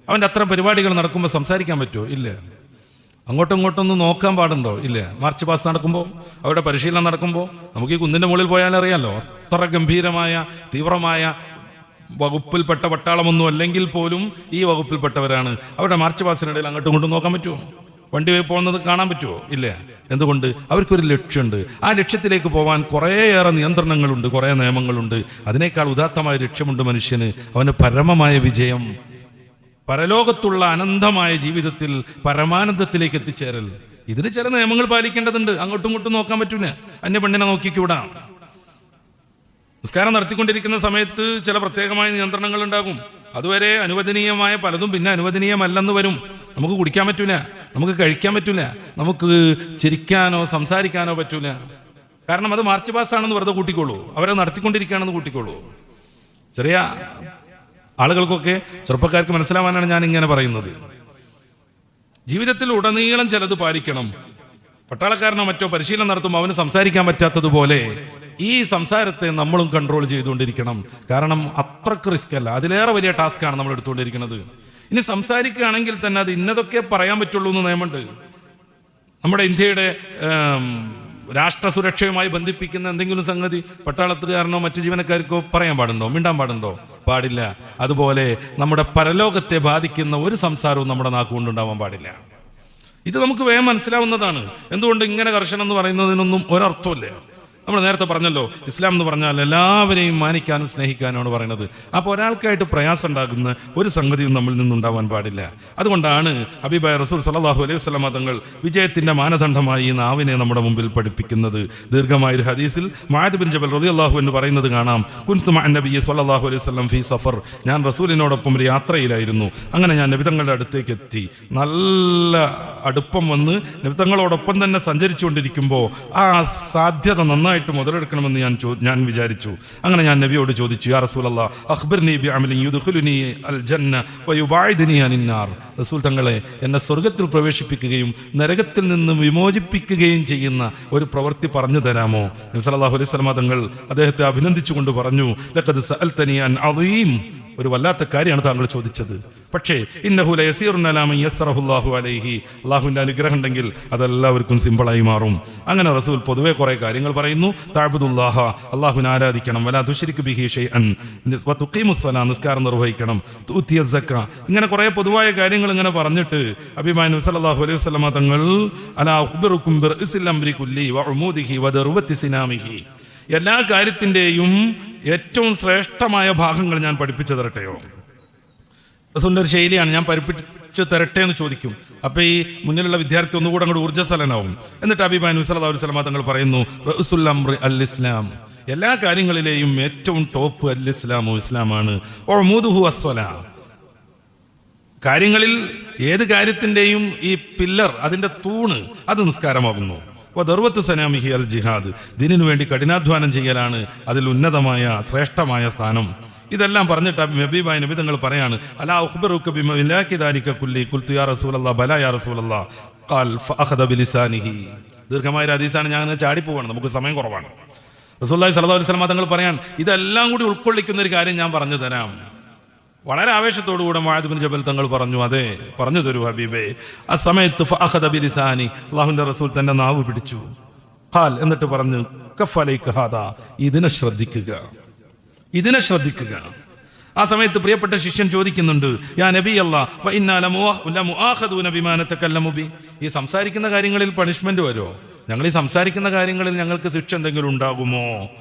A: അവൻ്റെ അത്ര പരിപാടികൾ നടക്കുമ്പോൾ സംസാരിക്കാൻ പറ്റുമോ? ഇല്ല. അങ്ങോട്ടും ഇങ്ങോട്ടൊന്നും നോക്കാൻ പാടുണ്ടോ? ഇല്ല. മാർച്ച് പാസ് നടക്കുമ്പോൾ, അവരുടെ പരിശീലനം നടക്കുമ്പോൾ, നമുക്ക് ഈ കുന്നിൻ്റെ മുകളിൽ പോയാലറിയാമല്ലോ, അത്ര ഗംഭീരമായ തീവ്രമായ വകുപ്പിൽപ്പെട്ട പട്ടാളമൊന്നും അല്ലെങ്കിൽ പോലും ഈ വകുപ്പിൽപ്പെട്ടവരാണ്. അവരുടെ മാർച്ച് പാസിനിടയിൽ അങ്ങോട്ടും ഇങ്ങോട്ടും നോക്കാൻ പറ്റുമോ? വണ്ടി പോകുന്നത് കാണാൻ പറ്റുമോ? ഇല്ല. എന്തുകൊണ്ട്? അവർക്കൊരു ലക്ഷ്യമുണ്ട്. ആ ലക്ഷ്യത്തിലേക്ക് പോകാൻ കുറേയേറെ നിയന്ത്രണങ്ങളുണ്ട്, കുറേ നിയമങ്ങളുണ്ട്. അതിനേക്കാൾ ഉദാത്തമായ ലക്ഷ്യമുണ്ട് മനുഷ്യന്. അവന് പരമമായ വിജയം, പരലോകത്തുള്ള അനന്തമായ ജീവിതത്തിൽ പരമാനന്ദത്തിലേക്ക് എത്തിച്ചേരൽ. ഇതിന് ചില നിയമങ്ങൾ പാലിക്കേണ്ടതുണ്ട്. അങ്ങോട്ടും ഇങ്ങോട്ടും നോക്കാൻ പറ്റൂല. അന്യ പെണ്ണിനെ നോക്കിക്കൂടാ. നിസ്കാരം നടത്തിക്കൊണ്ടിരിക്കുന്ന സമയത്ത് ചില പ്രത്യേകമായ നിയന്ത്രണങ്ങൾ ഉണ്ടാകും. അതുവരെ അനുവദനീയമായ പലതും പിന്നെ അനുവദനീയമല്ലെന്ന് വരും. നമുക്ക് കുടിക്കാൻ പറ്റൂല, നമുക്ക് കഴിക്കാൻ പറ്റൂല, നമുക്ക് ചിരിക്കാനോ സംസാരിക്കാനോ പറ്റൂല. കാരണം അത് മാർച്ച് പാസ്സാണെന്ന് വെറുതെ കൂട്ടിക്കോളൂ, അവരെ നടത്തിക്കൊണ്ടിരിക്കുകയാണെന്ന് കൂട്ടിക്കോളൂ. ചെറിയ ആളുകൾക്കൊക്കെ, ചെറുപ്പക്കാർക്ക് മനസ്സിലാവാനാണ് ഞാൻ ഇങ്ങനെ പറയുന്നത്. ജീവിതത്തിൽ ഉടനീളം ചിലത് പാലിക്കണം. പട്ടാളക്കാരനോ മറ്റോ പരിശീലനം നടത്തുമ്പോൾ അവന് സംസാരിക്കാൻ പറ്റാത്തതുപോലെ ഈ സംസാരത്തെ നമ്മളും കൺട്രോൾ ചെയ്തുകൊണ്ടിരിക്കണം. കാരണം അത്രക്ക് റിസ്ക് അല്ല, അതിലേറെ വലിയ ടാസ്ക്കാണ് നമ്മൾ എടുത്തുകൊണ്ടിരിക്കുന്നത്. ഇനി സംസാരിക്കുകയാണെങ്കിൽ തന്നെ അത് ഇന്നതൊക്കെ പറയാൻ പറ്റുള്ളൂ എന്ന് നിയമമുണ്ട്. നമ്മുടെ ഇന്ത്യയുടെ രാഷ്ട്ര സുരക്ഷയുമായി ബന്ധിപ്പിക്കുന്ന എന്തെങ്കിലും സംഗതി പട്ടാളത്തുകാരനോ മറ്റു ജീവനക്കാർക്കോ പറയാൻ പാടുണ്ടോ, മിണ്ടാൻ പാടുണ്ടോ? പാടില്ല. അതുപോലെ നമ്മുടെ പരലോകത്തെ ബാധിക്കുന്ന ഒരു സംസാരവും നമ്മുടെ നാക്കുകൊണ്ടുണ്ടാവാൻ പാടില്ല. ഇത് നമുക്ക് വേഗം മനസ്സിലാവുന്നതാണ്. എന്തുകൊണ്ട് ഇങ്ങനെ കർശനം എന്ന് പറയുന്നതിനൊന്നും ഒരർത്ഥമില്ല. നമ്മൾ നേരത്തെ പറഞ്ഞല്ലോ, ഇസ്ലാം എന്ന് പറഞ്ഞാൽ എല്ലാവരെയും മാനിക്കാനും സ്നേഹിക്കാനുമാണ് പറയുന്നത്. അപ്പോൾ ഒരാൾക്കായിട്ട് പ്രയാസം ഉണ്ടാകുന്ന ഒരു സംഗതിയും നമ്മളിൽ നിന്നുണ്ടാവാൻ പാടില്ല. അതുകൊണ്ടാണ് ഹബീബായ റസൂൽ സല്ലല്ലാഹു അലൈഹി വസല്ലം തങ്ങൾ വിജയത്തിൻ്റെ മാനദണ്ഡമായി ഈ നാവിനെ നമ്മുടെ മുമ്പിൽ പഠിപ്പിക്കുന്നത്. ദീർഘമായൊരു ഹദീസിൽ മുആദ് ബിൻ ജബൽ റളിയല്ലാഹു അൻഹു പറയുന്നത് കാണാം, കുൻതു മഅ നബി സല്ലല്ലാഹു അലൈഹി വസല്ലം ഫീ സഫർ, ഞാൻ റസൂലിനോടൊപ്പം ഒരു യാത്രയിലായിരുന്നു. അങ്ങനെ ഞാൻ നബി തങ്ങളുടെ അടുത്തേക്ക് എത്തി. നല്ല അടുപ്പം വന്ന് നബി തങ്ങളോടൊപ്പം തന്നെ സഞ്ചരിച്ചുകൊണ്ടിരിക്കുമ്പോൾ ആ സാധ്യത നന്നായിട്ട് മുതലെടുക്കണമെന്ന് ഞാൻ വിചാരിച്ചു. അങ്ങനെ ഞാൻ നബിയോട് ചോദിച്ചു, യാ റസൂലല്ലാഹ് അഖ്ബിർനി ബിഅമലിൻ യുദ്ഖിലുനി അൽ ജന്ന വയുബാഇദുനി അനിന്നാർ. റസൂൽ തങ്ങളെ, എന്നെ സ്വർഗ്ഗത്തിൽ പ്രവേശിപ്പിക്കുകയും നരകത്തിൽ നിന്ന് വിമോചിപ്പിക്കുകയും ചെയ്യുന്ന ഒരു പ്രവൃത്തി പറഞ്ഞു തരാമോ? നബി സല്ലല്ലാഹു അലൈഹി വസല്ലം തങ്ങൾ അദ്ദേഹത്തെ അഭിനന്ദിച്ചുകൊണ്ട് പറഞ്ഞു, ലഖദ് സഅൽതനി അൻ അദീം, ഒരു വല്ലാത്ത കാര്യമാണ് താങ്കൾ ചോദിച്ചത്. പക്ഷേ ഇന്നഹു ലയസീറുൻ അലാ മൻ യസ്റഹുല്ലാഹു അലൈഹി, അല്ലാഹുവിൻ്റെ അനുഗ്രഹം ഉണ്ടെങ്കിൽ അതെല്ലാവർക്കും സിമ്പിളായി മാറും. അങ്ങനെ റസൂൽ പൊതുവെ കുറേ കാര്യങ്ങൾ പറയുന്നു. തഅബ്ദുല്ലാഹ, അല്ലാഹുവിനെ ആരാധിക്കണം, വലാ തുശ്രികു ബിഹി ഷൈഅൻ, വതുഖീമുസ്സലാ, നിസ്കാരം നിർവഹിക്കണം, തുഅ്തിയ സക്ക, ഇങ്ങനെ കുറേ പൊതുവായ കാര്യങ്ങൾ ഇങ്ങനെ പറഞ്ഞിട്ട് ഹബീബായ നബി സല്ലല്ലാഹു അലൈഹി വസല്ലം തങ്ങൾ അലാ ഉഖ്ബിറുക്കും ബിർഇസിൽ അംരി കുല്ലി വഉമൂദിഹി വദർവത്തി സിനാമിഹി, എല്ലാ കാര്യത്തിൻ്റെയും ഏറ്റവും ശ്രേഷ്ഠമായ ഭാഗങ്ങൾ ഞാൻ പഠിപ്പിച്ചു തരട്ടെയോ? റസൂലിൻ്റെ ഒരു ശൈലിയാണ്, ഞാൻ പഠിപ്പിച്ചു തരട്ടെ എന്ന് ചോദിക്കും. അപ്പോൾ ഈ മുന്നിലുള്ള വിദ്യാർത്ഥി ഒന്നുകൂടെ അങ്ങോട്ട് ഊർജ്ജസ്വലനാവും. എന്നിട്ട് ഹബീബായ നബി സല്ലല്ലാഹു അലൈഹി വസല്ലം തങ്ങൾ പറയുന്നു, റഅ്സുൽ അംറി അൽ ഇസ്ലാം, എല്ലാ കാര്യങ്ങളിലെയും ഏറ്റവും ടോപ്പ് അൽ ഇസ്ലാമു, ഇസ്ലാമാണ്. ഉമൂദുഹു അസ്സലാ, കാര്യങ്ങളിൽ ഏത് കാര്യത്തിൻ്റെയും ഈ പില്ലർ, അതിൻ്റെ തൂണ്, അത് നിസ്കാരമാകുന്നു. ദർവത്ത് സനാമിഹി അൽ ജിഹാദ്, ദീനിനു വേണ്ടി കഠിനാധ്വാനം ചെയ്യലാണ് അതിൽ ഉന്നതമായ ശ്രേഷ്ഠമായ സ്ഥാനം. ഇതെല്ലാം പറഞ്ഞിട്ട് ഹബീബായ നബി തങ്ങൾ പറയാണ്, അലാ ഉഖ്ബിറുക ബിമിലാക്കി ദാലിക കുല്ലി, ഖുൽതു യാ റസൂലല്ലാഹ് ബലാ യാ റസൂലല്ലാഹ് ഖാൽ ഫഅഖദ ബിലിസാനിഹി. ദീർഘമായ ഹദീസാണ്, ഞാൻ അങ്ങനെ ചാടിപ്പോവാണ്, നമുക്ക് സമയം കുറവാണ്. റസൂലുള്ളാഹി സ്വല്ലല്ലാഹു അലൈഹി വസല്ലം തങ്ങൾ പറയാൻ, ഇതെല്ലാം കൂടി ഉൾക്കൊള്ളിക്കുന്ന ഒരു കാര്യം ഞാൻ പറഞ്ഞു തരാം. വളരെ ആവേശത്തോടുകൂടെ മുആദ് ബിൻ ജബൽ തങ്ങൾ പറഞ്ഞു, അതെ പറഞ്ഞു തരൂ ഹബീബേ. ആ സമയത്ത് ഫഅഖദ ബിലിസാനി, അല്ലാഹുവിൻ്റെ റസൂൽ തന്റെ നാവ് പിടിച്ചു. ഖാൽ, എന്നിട്ട് പറഞ്ഞു, കഫലൈക ഹാദാ, ഇതിനെ ശ്രദ്ധിക്കുക, ഇതിനെ ശ്രദ്ധിക്കുക. ആ സമയത്ത് പ്രിയപ്പെട്ട ശിഷ്യൻ ചോദിക്കുന്നുണ്ട്, യാ നബി അല്ലാഹ് വ ഇന്നാ ലമുആഖദൂന ബിമാ നതകല്ലമു ബി, ഈ സംസാരിക്കുന്ന കാര്യങ്ങളിൽ പണിഷ്മെന്റ് വരുമോ? ഞങ്ങൾ ഈ സംസാരിക്കുന്ന കാര്യങ്ങളിൽ ഞങ്ങൾക്ക് ശിക്ഷ എന്തെങ്കിലും ഉണ്ടാകുമോ?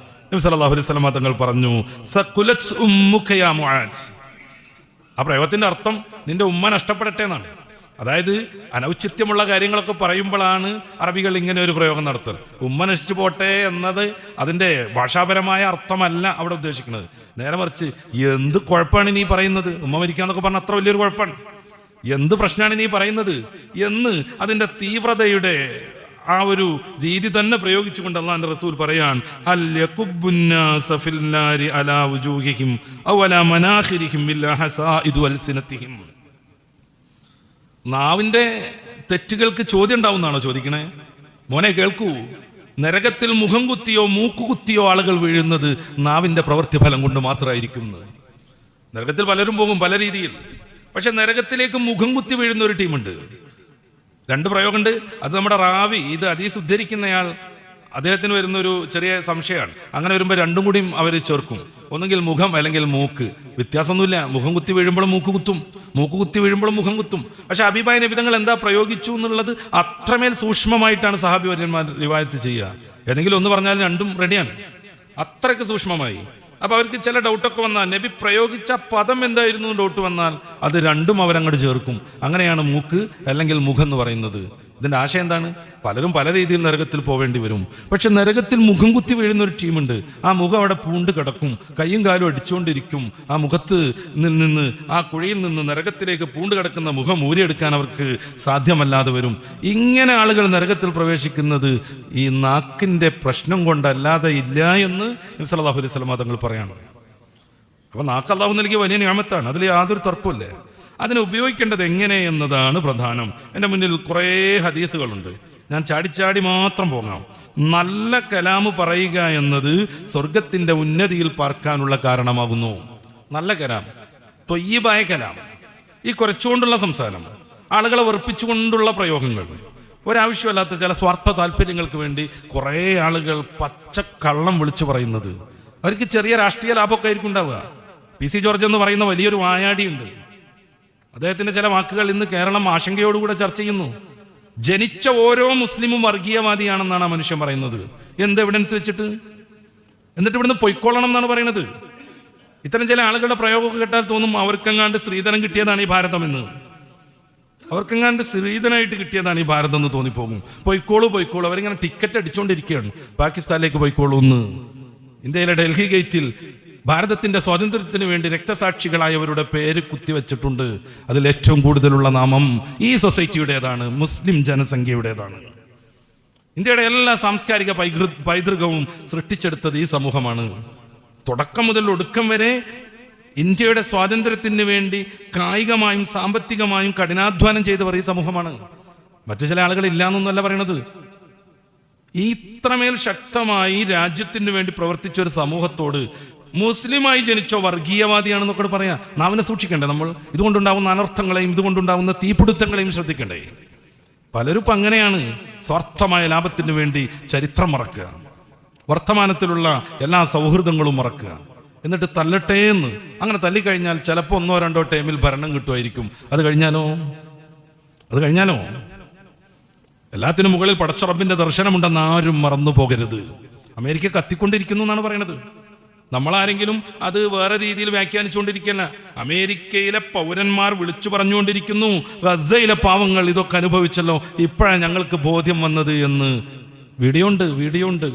A: നബി സല്ലല്ലാഹു അലൈഹി വസല്ലം തങ്ങൾ പറഞ്ഞു, സഖുലത് ഉമ്മുക യാ മുആദ്. ആ പ്രയോഗത്തിന്റെ അർത്ഥം നിന്റെ ഉമ്മ നഷ്ടപ്പെടട്ടെ എന്നാണ്. അതായത് അനൗചിത്യമുള്ള കാര്യങ്ങളൊക്കെ പറയുമ്പോഴാണ് അറബികൾ ഇങ്ങനെ ഒരു പ്രയോഗം നടത്തൽ. ഉമ്മ നശിച്ചു പോട്ടെ എന്നത് അതിൻ്റെ ഭാഷാപരമായ അർത്ഥമല്ല അവിടെ ഉദ്ദേശിക്കുന്നത്. നേരെ മറിച്ച്, എന്ത് കുഴപ്പമാണ് നീ പറയുന്നത്, ഉമ്മ മരിക്കാന്നൊക്കെ പറഞ്ഞാൽ അത്ര വലിയൊരു കുഴപ്പമാണ്, എന്ത് പ്രശ്നമാണ് നീ പറയുന്നത് എന്ന് അതിൻ്റെ തീവ്രതയുടെ ആ ഒരു രീതി തന്നെ പ്രയോഗിച്ചുകൊണ്ട് അല്ലാഹുവിൻ്റെ റസൂൽ പറയാൻ, അൽ യകുബ്ബുന്നാസ ഫിൽ നാരി അലാ വുജൂഹിഹിം ഔ അലാ മനാഖിരിഹിം ബിൽ ഹസാഇദു അൽസിനതിഹിം. നാവിൻ്റെ തെറ്റുകൾക്ക് ചോദ്യം ഉണ്ടാവുന്നതാണോ ചോദിക്കണേ? മോനെ കേൾക്കൂ, നരകത്തിൽ മുഖം കുത്തിയോ മൂക്കുകുത്തിയോ ആളുകൾ വീഴുന്നത് നാവിൻ്റെ പ്രവൃത്തിഫലം കൊണ്ട് മാത്രമായിരിക്കും. നരകത്തിൽ പലരും പോകും പല രീതിയിൽ, പക്ഷെ നരകത്തിലേക്ക് മുഖം കുത്തി വീഴുന്ന ഒരു ടീമുണ്ട്. രണ്ട് പ്രയോഗമുണ്ട്. അത് നമ്മുടെ റാവി, ഇത് ഹദീസ് ഉദ്ധരിക്കുന്നയാൾ, അദ്ദേഹത്തിന് വരുന്നൊരു ചെറിയ സംശയമാണ്. അങ്ങനെ വരുമ്പോൾ രണ്ടും കൂടിയും അവർ ചേർക്കും, ഒന്നുകിൽ മുഖം അല്ലെങ്കിൽ മൂക്ക്. വ്യത്യാസമൊന്നുമില്ല, മുഖം കുത്തി വീഴുമ്പോഴും മൂക്ക് കുത്തും, മൂക്ക് കുത്തി വീഴുമ്പോഴും മുഖം കുത്തും. പക്ഷെ ഹബീബായ നബി തങ്ങൾ എന്താ പ്രയോഗിച്ചു എന്നുള്ളത് അത്രമേൽ സൂക്ഷ്മമായിട്ടാണ് സഹാബി വര്യന്മാർ റിവായത്ത് ചെയ്യുക. ഏതെങ്കിലും ഒന്ന് പറഞ്ഞാൽ രണ്ടും റെഡിയാണ്, അത്രയ്ക്ക് സൂക്ഷ്മമായി. അപ്പോൾ അവർക്ക് ചില ഡൗട്ടൊക്കെ വന്നാൽ നബി പ്രയോഗിച്ച പദം എന്തായിരുന്നു ഡൗട്ട് വന്നാൽ അത് രണ്ടും അവരങ്ങോട്ട് ചേർക്കും. അങ്ങനെയാണ് മൂക്ക് അല്ലെങ്കിൽ മുഖം എന്ന് പറയുന്നത്. ഇതിൻ്റെ ആശയം എന്താണ്? പലരും പല രീതിയിൽ നരകത്തിൽ പോവേണ്ടി വരും. പക്ഷെ നരകത്തിൽ മുഖം കുത്തി വീഴുന്ന ഒരു ടീമുണ്ട്. ആ മുഖം അവിടെ പൂണ്ട് കിടക്കും, കയ്യും കാലും അടിച്ചുകൊണ്ടിരിക്കും. ആ മുഖത്ത് നിന്ന്, ആ കുഴിയിൽ നിന്ന് നരകത്തിലേക്ക് പൂണ്ട് കിടക്കുന്ന മുഖം ഊരിയെടുക്കാൻ അവർക്ക് സാധ്യമല്ലാതെ വരും. ഇങ്ങനെ ആളുകൾ നരകത്തിൽ പ്രവേശിക്കുന്നത് ഈ നാക്കിൻ്റെ പ്രശ്നം കൊണ്ടല്ലാതെ ഇല്ല എന്ന് നബി സല്ലല്ലാഹു അലൈഹി വസല്ലം തങ്ങൾ പറയാണ്. അപ്പോൾ നാക്ക് അല്ലാഹു നൽകിയ വലിയ നിഅമത്താണ്, അതിൽ യാതൊരു തർക്കമില്ല. അതിനെ ഉപയോഗിക്കേണ്ടത് എങ്ങനെ എന്നതാണ് പ്രധാനം. എൻ്റെ മുന്നിൽ കുറേ ഹദീസുകളുണ്ട്. ഞാൻ ചാടിച്ചാടി മാത്രം പോകാം. നല്ല കലാമ് പറയുക എന്നത് സ്വർഗത്തിന്റെ ഉന്നതിയിൽ പാർക്കാനുള്ള കാരണമാകുന്നു. നല്ല കലാം, ത്വയ്യിബായ കലാം, ഈ കുറച്ചുകൊണ്ടുള്ള സംസാരം, ആളുകളെ വെറുപ്പിച്ചുകൊണ്ടുള്ള പ്രയോഗങ്ങൾ, ഒരാവശ്യമല്ലാത്ത ചില സ്വാർത്ഥ താല്പര്യങ്ങൾക്ക് വേണ്ടി കുറേ ആളുകൾ പച്ചക്കള്ളം വിളിച്ചു പറയുന്നത്, അവർക്ക് ചെറിയ രാഷ്ട്രീയ ലാഭമൊക്കെ ആയിരിക്കും ഉണ്ടാവുക. PC ജോർജ് എന്ന് പറയുന്ന വലിയൊരു വായാടിയുണ്ട്. അദ്ദേഹത്തിന്റെ ചില വാക്കുകൾ ഇന്ന് കേരളം ആശങ്കയോടുകൂടെ ചർച്ച ചെയ്യുന്നു. ജനിച്ച ഓരോ മുസ്ലിമും വർഗീയവാദിയാണെന്നാണ് ആ മനുഷ്യൻ പറയുന്നത്. എന്ത് എവിഡൻസ് വെച്ചിട്ട്? എന്നിട്ട് ഇവിടുന്ന് പൊയ്ക്കൊള്ളണം എന്നാണ് പറയുന്നത്. ഇത്തരം ചില ആളുകളുടെ പ്രയോഗമൊക്കെ കേട്ടാൽ തോന്നും അവർക്കെങ്ങാണ്ട് സ്ത്രീധനം കിട്ടിയതാണ് ഈ ഭാരതം എന്ന്. അവർക്കെങ്ങാണ്ട് സ്ത്രീധനായിട്ട് കിട്ടിയതാണ് ഈ ഭാരതം എന്ന് തോന്നിപ്പോകും. പൊയ്ക്കോളൂ പൊയ്ക്കോളൂ, അവരിങ്ങനെ ടിക്കറ്റ് അടിച്ചുകൊണ്ടിരിക്കുകയാണ് പാകിസ്ഥാനിലേക്ക് പൊയ്ക്കോളൂ എന്ന്. ഇന്ത്യയിലെ ഡൽഹി ഗേറ്റിൽ ഭാരതത്തിന്റെ സ്വാതന്ത്ര്യത്തിന് വേണ്ടി രക്തസാക്ഷികളായവരുടെ പേര് കുത്തിവെച്ചിട്ടുണ്ട്. അതിൽ ഏറ്റവും കൂടുതലുള്ള നാമം ഈ സൊസൈറ്റിയുടേതാണ്, മുസ്ലിം ജനസംഖ്യയുടേതാണ്. ഇന്ത്യയുടെ എല്ലാ സാംസ്കാരിക പൈതൃകവും സൃഷ്ടിച്ചെടുത്തത് ഈ സമൂഹമാണ്. തുടക്കം മുതൽ ഒടുക്കം വരെ ഇന്ത്യയുടെ സ്വാതന്ത്ര്യത്തിന് വേണ്ടി കായികമായും സാമ്പത്തികമായും കഠിനാധ്വാനം ചെയ്തവർ ഈ സമൂഹമാണ്. മറ്റു ചില ആളുകൾ ഇല്ലാന്നൊന്നല്ല പറയണത്. ഇത്രമേൽ ശക്തമായി രാജ്യത്തിന് വേണ്ടി പ്രവർത്തിച്ച ഒരു സമൂഹത്തോട് മുസ്ലിമായി ജനിച്ചോ വർഗീയവാദിയാണെന്നൊക്കെ പറയാം. നാവിനെ സൂക്ഷിക്കണ്ടേ നമ്മൾ? ഇതുകൊണ്ടുണ്ടാവുന്ന അനർത്ഥങ്ങളെയും ഇതുകൊണ്ടുണ്ടാവുന്ന തീപിടുത്തങ്ങളെയും ശ്രദ്ധിക്കണ്ടേ? പലരും ഇപ്പം അങ്ങനെയാണ്. സ്വാർത്ഥമായ ലാഭത്തിന് വേണ്ടി ചരിത്രം മറക്കുക, വർത്തമാനത്തിലുള്ള എല്ലാ സൗഹൃദങ്ങളും മറക്കുക, എന്നിട്ട് തല്ലട്ടെ എന്ന്. അങ്ങനെ തല്ലിക്കഴിഞ്ഞാൽ ചിലപ്പോൾ 1-2 ടൈമിൽ ഭരണം കിട്ടുമായിരിക്കും. അത് കഴിഞ്ഞാലോ എല്ലാത്തിനും മുകളിൽ പടച്ചുറപ്പിന്റെ ദർശനമുണ്ടെന്ന് ആരും മറന്നു പോകരുത്. അമേരിക്ക കത്തിക്കൊണ്ടിരിക്കുന്നു എന്നാണ് പറയുന്നത്. നമ്മളാരെങ്കിലും അത് വേറെ രീതിയിൽ വ്യാഖ്യാനിച്ചുകൊണ്ടിരിക്കല്ല. അമേരിക്കയിലെ പൗരന്മാർ വിളിച്ചു പറഞ്ഞുകൊണ്ടിരിക്കുന്നു, ഗസയിലെ പാവങ്ങൾ ഇതൊക്കെ അനുഭവിച്ചല്ലോ, ഇപ്പോഴാണ് ഞങ്ങൾക്ക് ബോധ്യം വന്നത് എന്ന്. വീഡിയോ ഉണ്ട്.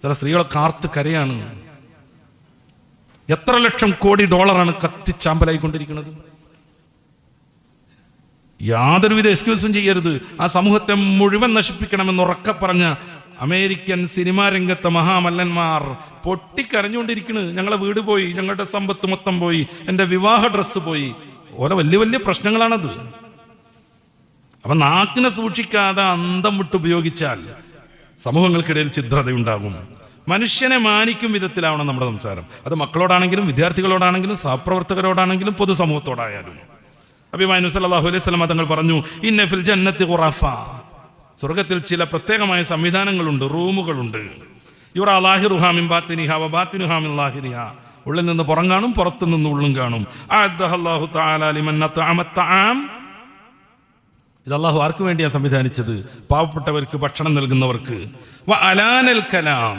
A: ചില സ്ത്രീകളൊക്കെ ആർത്ത് കരയാണ്. എത്ര ലക്ഷം കോടി ഡോളറാണ് കത്തിച്ചാമ്പലായിക്കൊണ്ടിരിക്കുന്നത്. യാതൊരുവിധ എക്സ്ക്യൂസും ചെയ്യരുത്. ആ സമൂഹത്തെ മുഴുവൻ നശിപ്പിക്കണമെന്ന് ഉറക്കെ പറഞ്ഞ അമേരിക്കൻ സിനിമാ രംഗത്തെ മഹാമല്ലന്മാർ പൊട്ടിക്കരഞ്ഞുകൊണ്ടിരിക്കുന്നു. ഞങ്ങളെ വീട് പോയി, ഞങ്ങളുടെ സമ്പത്ത് മൊത്തം പോയി, എൻ്റെ വിവാഹ ഡ്രസ്സ് പോയി. ഓരോ വലിയ വലിയ പ്രശ്നങ്ങളാണത്. അപ്പൊ നാക്കിനെ സൂക്ഷിക്കാതെ അന്തം വിട്ട് ഉപയോഗിച്ചാൽ സമൂഹങ്ങൾക്കിടയിൽ ഛിദ്രതയുണ്ടാകും. മനുഷ്യനെ മാനിക്കും വിധത്തിലാവണം നമ്മുടെ സംസാരം. അത് മക്കളോടാണെങ്കിലും വിദ്യാർത്ഥികളോടാണെങ്കിലും സഹപ്രവർത്തകരോടാണെങ്കിലും പൊതുസമൂഹത്തോടായാലും. ഹബീബായ നബി സല്ലല്ലാഹു അലൈഹി വസല്ലം തങ്ങൾ പറഞ്ഞു, ഇന്ന ഫിൽ ജന്നത്തി ഖുറഫ, സ്വർഗത്തിൽ ചില പ്രത്യേകമായ സംവിധാനങ്ങളുണ്ട്, റൂമുകളുണ്ട്. യുറാ ലാഹിറുഹാ മിൻ ബാത്തിനിഹാ വ ബാത്തിനുഹാ മിൻ ലാഹിരിഹാ, ഉള്ളിൽ നിന്ന് പുറം കാണും, പുറത്തു നിന്ന് ഉള്ളും കാണും. അഅദ്ദഹല്ലാഹു തആല ലിമൻ അത്അമ തആം, ഇത് അല്ലാഹു ആർക്ക് വേണ്ടിയാണ് സംവിധാനിച്ചത്? പാവപ്പെട്ടവർക്ക്, ഭക്ഷണം നൽകുന്നവർക്ക്. വ അലാനൽ കലാം,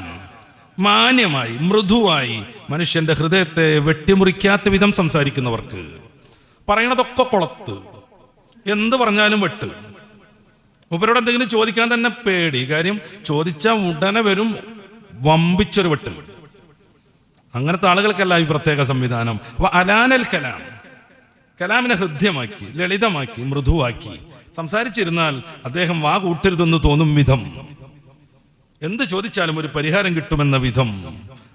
A: മാന്യമായി മൃദുവായി മനുഷ്യന്റെ ഹൃദയത്തെ വെട്ടിമുറിക്കാത്ത വിധം സംസാരിക്കുന്നവർക്ക്. പറയണതൊക്കെ കൊളത്ത്, എന്ത് പറഞ്ഞാലും വെട്ട്. മൂപ്പരോട് എന്തെങ്കിലും ചോദിക്കാൻ തന്നെ പേടി. കാര്യം ചോദിച്ചാൽ ഉടനെ വരും വമ്പിച്ചൊരു വെട്ട്. അങ്ങനത്തെ ആളുകൾക്കല്ല ഈ പ്രത്യേക സംവിധാനം. അലാനൽ കലാം, കലാമിനെ ഹൃദ്യമാക്കി, ലളിതമാക്കി, മൃദുവാക്കി സംസാരിച്ചിരുന്നാൽ അദ്ദേഹം വാ കൂട്ടരുതെന്ന് തോന്നും വിധം, എന്ത് ചോദിച്ചാലും ഒരു പരിഹാരം കിട്ടുമെന്ന വിധം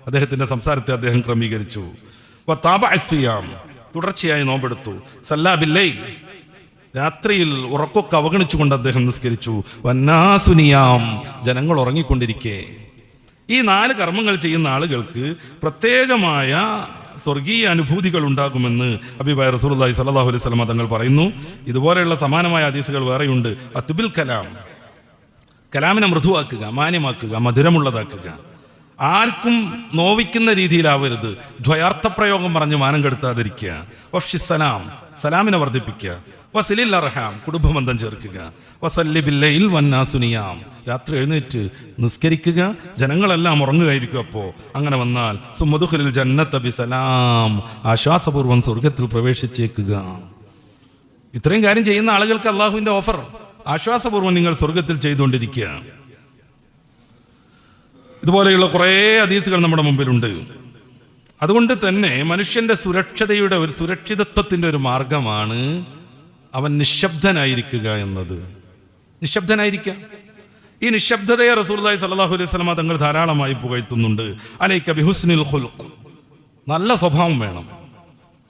A: അദ്ദേഹത്തിന്റെ സംസാരത്തെ അദ്ദേഹം ക്രമീകരിച്ചു. തുടർച്ചയായി നോമ്പെടുത്തു. സല്ലാ ബില്ലൈൽ, രാത്രിയിൽ ഉറക്കൊക്കെ അവഗണിച്ചുകൊണ്ട് അദ്ദേഹം നിസ്കരിച്ചു. വന്നാസുനിയാം, ജനങ്ങൾ ഉറങ്ങിക്കൊണ്ടിരിക്കെ. ഈ 4 കർമ്മങ്ങൾ ചെയ്യുന്ന ആളുകൾക്ക് പ്രത്യേകമായ സ്വർഗീയ അനുഭൂതികൾ ഉണ്ടാകുമെന്ന് ഹബീബായ റസൂലുള്ളാഹി സ്വല്ലല്ലാഹു അലൈഹി വസല്ലം തങ്ങൾ പറയുന്നു. ഇതുപോലെയുള്ള സമാനമായ ഹദീസുകൾ വേറെയുണ്ട്. അത്ബിൽ കലാം, കലാമിനെ മൃദുവാക്കുക, മാന്യമാക്കുക, മധുരമുള്ളതാക്കുക. ആർക്കും നോവിക്കുന്ന രീതിയിലാവരുത്. ദ്വയാർത്ഥ പ്രയോഗം പറഞ്ഞ് മാനം കെടുത്താതിരിക്കുക. വഫ്ഷിസ്സലാം, സലാമിനെ വർദ്ധിപ്പിക്കുക. വസിലിൽ അർഹാം, കുടുംബബന്ധം ചേർക്കുക. വസല്ലി ബില്ലൈൽ വന്നാസുനിയാം, രാത്രി എഴുന്നേറ്റ് നിസ്കരിക്കുക, ജനങ്ങളെല്ലാം ഉറങ്ങുകയായിരിക്കും. അപ്പോൾ അങ്ങനെ വന്നാൽ സുമദുഖുലിൽ ജന്നത ബിസലാം, ആശ്വാസപൂർവ്വം സ്വർഗത്തിൽ പ്രവേശിച്ചേക്കുക. ഇത്രയും കാര്യം ചെയ്യുന്ന ആളുകൾക്ക് അള്ളാഹുവിന്റെ ഓഫർ, ആശ്വാസപൂർവ്വം നിങ്ങൾ സ്വർഗത്തിൽ ചെയ്തുകൊണ്ടിരിക്കുക. ഇതുപോലെയുള്ള കുറേ ഹദീസുകൾ നമ്മുടെ മുമ്പിലുണ്ട്. അതുകൊണ്ട് തന്നെ മനുഷ്യന്റെ സുരക്ഷതയുടെ ഒരു സുരക്ഷിതത്വത്തിന്റെ ഒരു മാർഗമാണ് അവൻ നിശബ്ദനായിരിക്കുക എന്നത്. നിശബ്ദനായിരിക്കുക. ഈ നിശബ്ദതയെ റസൂലുള്ളാഹി സ്വല്ലല്ലാഹു അലൈഹി വസല്ലം തങ്ങൾ ധാരാളമായി പുകഴ്ത്തുന്നുണ്ട്. അലൈക ബിഹുസ്നിൽ ഖുൽഖ്, നല്ല സ്വഭാവം വേണം.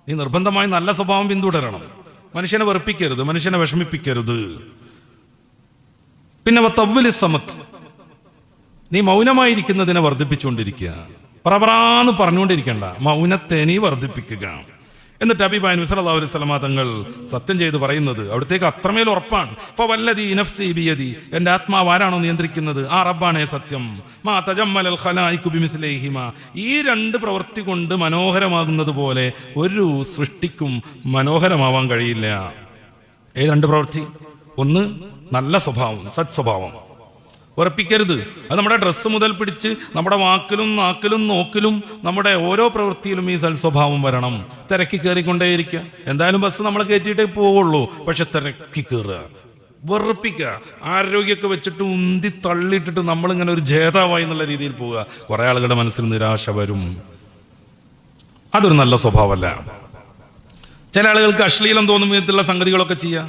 A: നീ നിർബന്ധമായി നല്ല സ്വഭാവം പിന്തുടരണം. മനുഷ്യനെ വെറുപ്പിക്കരുത്, മനുഷ്യനെ വിഷമിപ്പിക്കരുത്. പിന്നെ വതവ്വിലി സമത്ത്, നീ മൗനമായിരിക്കുന്നതിനെ വർദ്ധിപ്പിച്ചുകൊണ്ടിരിക്കുക. പറപറാന്ന് പറഞ്ഞുകൊണ്ടിരിക്കണ്ട, മൗനത്തെ നീ വർദ്ധിപ്പിക്കുക. എന്നിട്ട് ഹബീബായ നബി സല്ലല്ലാഹു അലൈഹി വസല്ലം തങ്ങൾ സത്യം ചെയ്ത് പറയുന്നത് അവിടത്തേക്ക് അത്രമേൽ ഉറപ്പാണ്. ഫവല്ലദീ നഫ്സി ബിയദി, എൻ്റെ ആത്മാവ് ആരാണോ നിയന്ത്രിക്കുന്നത് ആ റബ്ബാണേ സത്യം. മാ തജമ്മലൽ ഖലായിഖു ബിമിസ്ലിഹിമാ, ഈ രണ്ട് പ്രവൃത്തി കൊണ്ട് മനോഹരമാകുന്നത് പോലെ ഒരു സൃഷ്ടിക്കും മനോഹരമാവാൻ കഴിയില്ല. ഏത് രണ്ട് പ്രവൃത്തി? ഒന്ന് നല്ല സ്വഭാവം, സത് സ്വഭാവം. ഉറപ്പിക്കരുത്. അത് നമ്മുടെ ഡ്രസ്സ് മുതൽ പിടിച്ച് നമ്മുടെ വാക്കിലും നാക്കിലും നോക്കിലും നമ്മുടെ ഓരോ പ്രവൃത്തിയിലും ഈ സൽസ്വഭാവം വരണം. തിരക്കി കയറിക്കൊണ്ടേയിരിക്കുക. എന്തായാലും ബസ് നമ്മളെ കയറ്റിയിട്ടേ പോവുള്ളൂ, പക്ഷെ തിരക്കി കയറുക, വെറുപ്പിക്കുക, ആരോഗ്യമൊക്കെ വെച്ചിട്ട് ഉന്തി തള്ളിയിട്ടിട്ട് നമ്മളിങ്ങനെ ഒരു ജേതാവായി എന്നുള്ള രീതിയിൽ പോവുക. കുറെ ആളുകളുടെ മനസ്സിൽ നിരാശ വരും. അതൊരു നല്ല സ്വഭാവമല്ല. ചില ആളുകൾക്ക് അശ്ലീലം തോന്നും വിധത്തിലുള്ള സംഗതികളൊക്കെ ചെയ്യുക.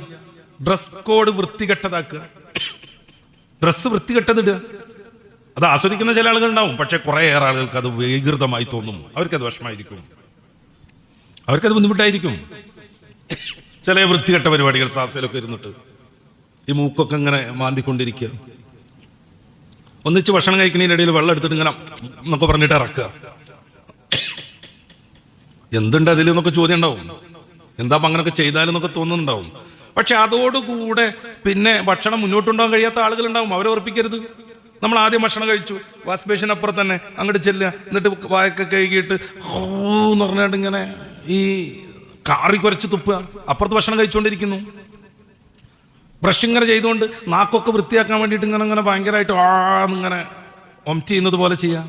A: ഡ്രസ് കോഡ് വൃത്തികെട്ടതാക്കുക, ഡ്രസ്സ് വൃത്തികെട്ടതിടുക. അത് ആസ്വദിക്കുന്ന ചില ആളുകൾ ഉണ്ടാവും, പക്ഷെ കുറേയേറെ ആളുകൾക്ക് അത് വികൃതമായി തോന്നും. അവർക്കത് വിഷമായിരിക്കും, അവർക്കത് ബുദ്ധിമുട്ടായിരിക്കും. ചില വൃത്തികെട്ട പരിപാടികൾ സാസയിലൊക്കെ ഇരുന്നിട്ട് ഈ മൂക്കൊക്കെ ഇങ്ങനെ മാന്തിക്കൊണ്ടിരിക്കുക, ഒന്നിച്ച് ഭക്ഷണം കഴിക്കുന്നതിൻ്റെ ഇടയിൽ വെള്ളം എടുത്തിട്ട് ഇങ്ങനെ എന്നൊക്കെ പറഞ്ഞിട്ട് ഇറക്കുക. എന്തുണ്ട് അതിൽ എന്നൊക്കെ ചോദ്യം ഉണ്ടാവും. എന്താ അങ്ങനെയൊക്കെ ചെയ്താലെന്നൊക്കെ തോന്നുന്നുണ്ടാവും. പക്ഷെ അതോടുകൂടെ പിന്നെ ഭക്ഷണം മുന്നോട്ടുണ്ടാകാൻ കഴിയാത്ത ആളുകളുണ്ടാവും. അവരെ ഉറപ്പിക്കരുത്. നമ്മൾ ആദ്യം ഭക്ഷണം കഴിച്ചു, വാഷ് ബേസിനപ്പുറം തന്നെ അങ്ങോട്ട് ചെല്ലുക, എന്നിട്ട് വായൊക്കെ കഴുകിയിട്ട് എന്ന് പറഞ്ഞിട്ട് ഇങ്ങനെ ഈ കാറി കുരച്ച് തുപ്പുക. അപ്പുറത്ത് ഭക്ഷണം കഴിച്ചുകൊണ്ടിരിക്കുന്നു. ബ്രഷ് ഇങ്ങനെ ചെയ്തുകൊണ്ട് നാക്കൊക്കെ വൃത്തിയാക്കാൻ വേണ്ടിയിട്ട് ഇങ്ങനെ ഇങ്ങനെ ഭയങ്കരമായിട്ട് ഇങ്ങനെ ഒംറ്റ് ചെയ്യുന്നത് പോലെ ചെയ്യാം.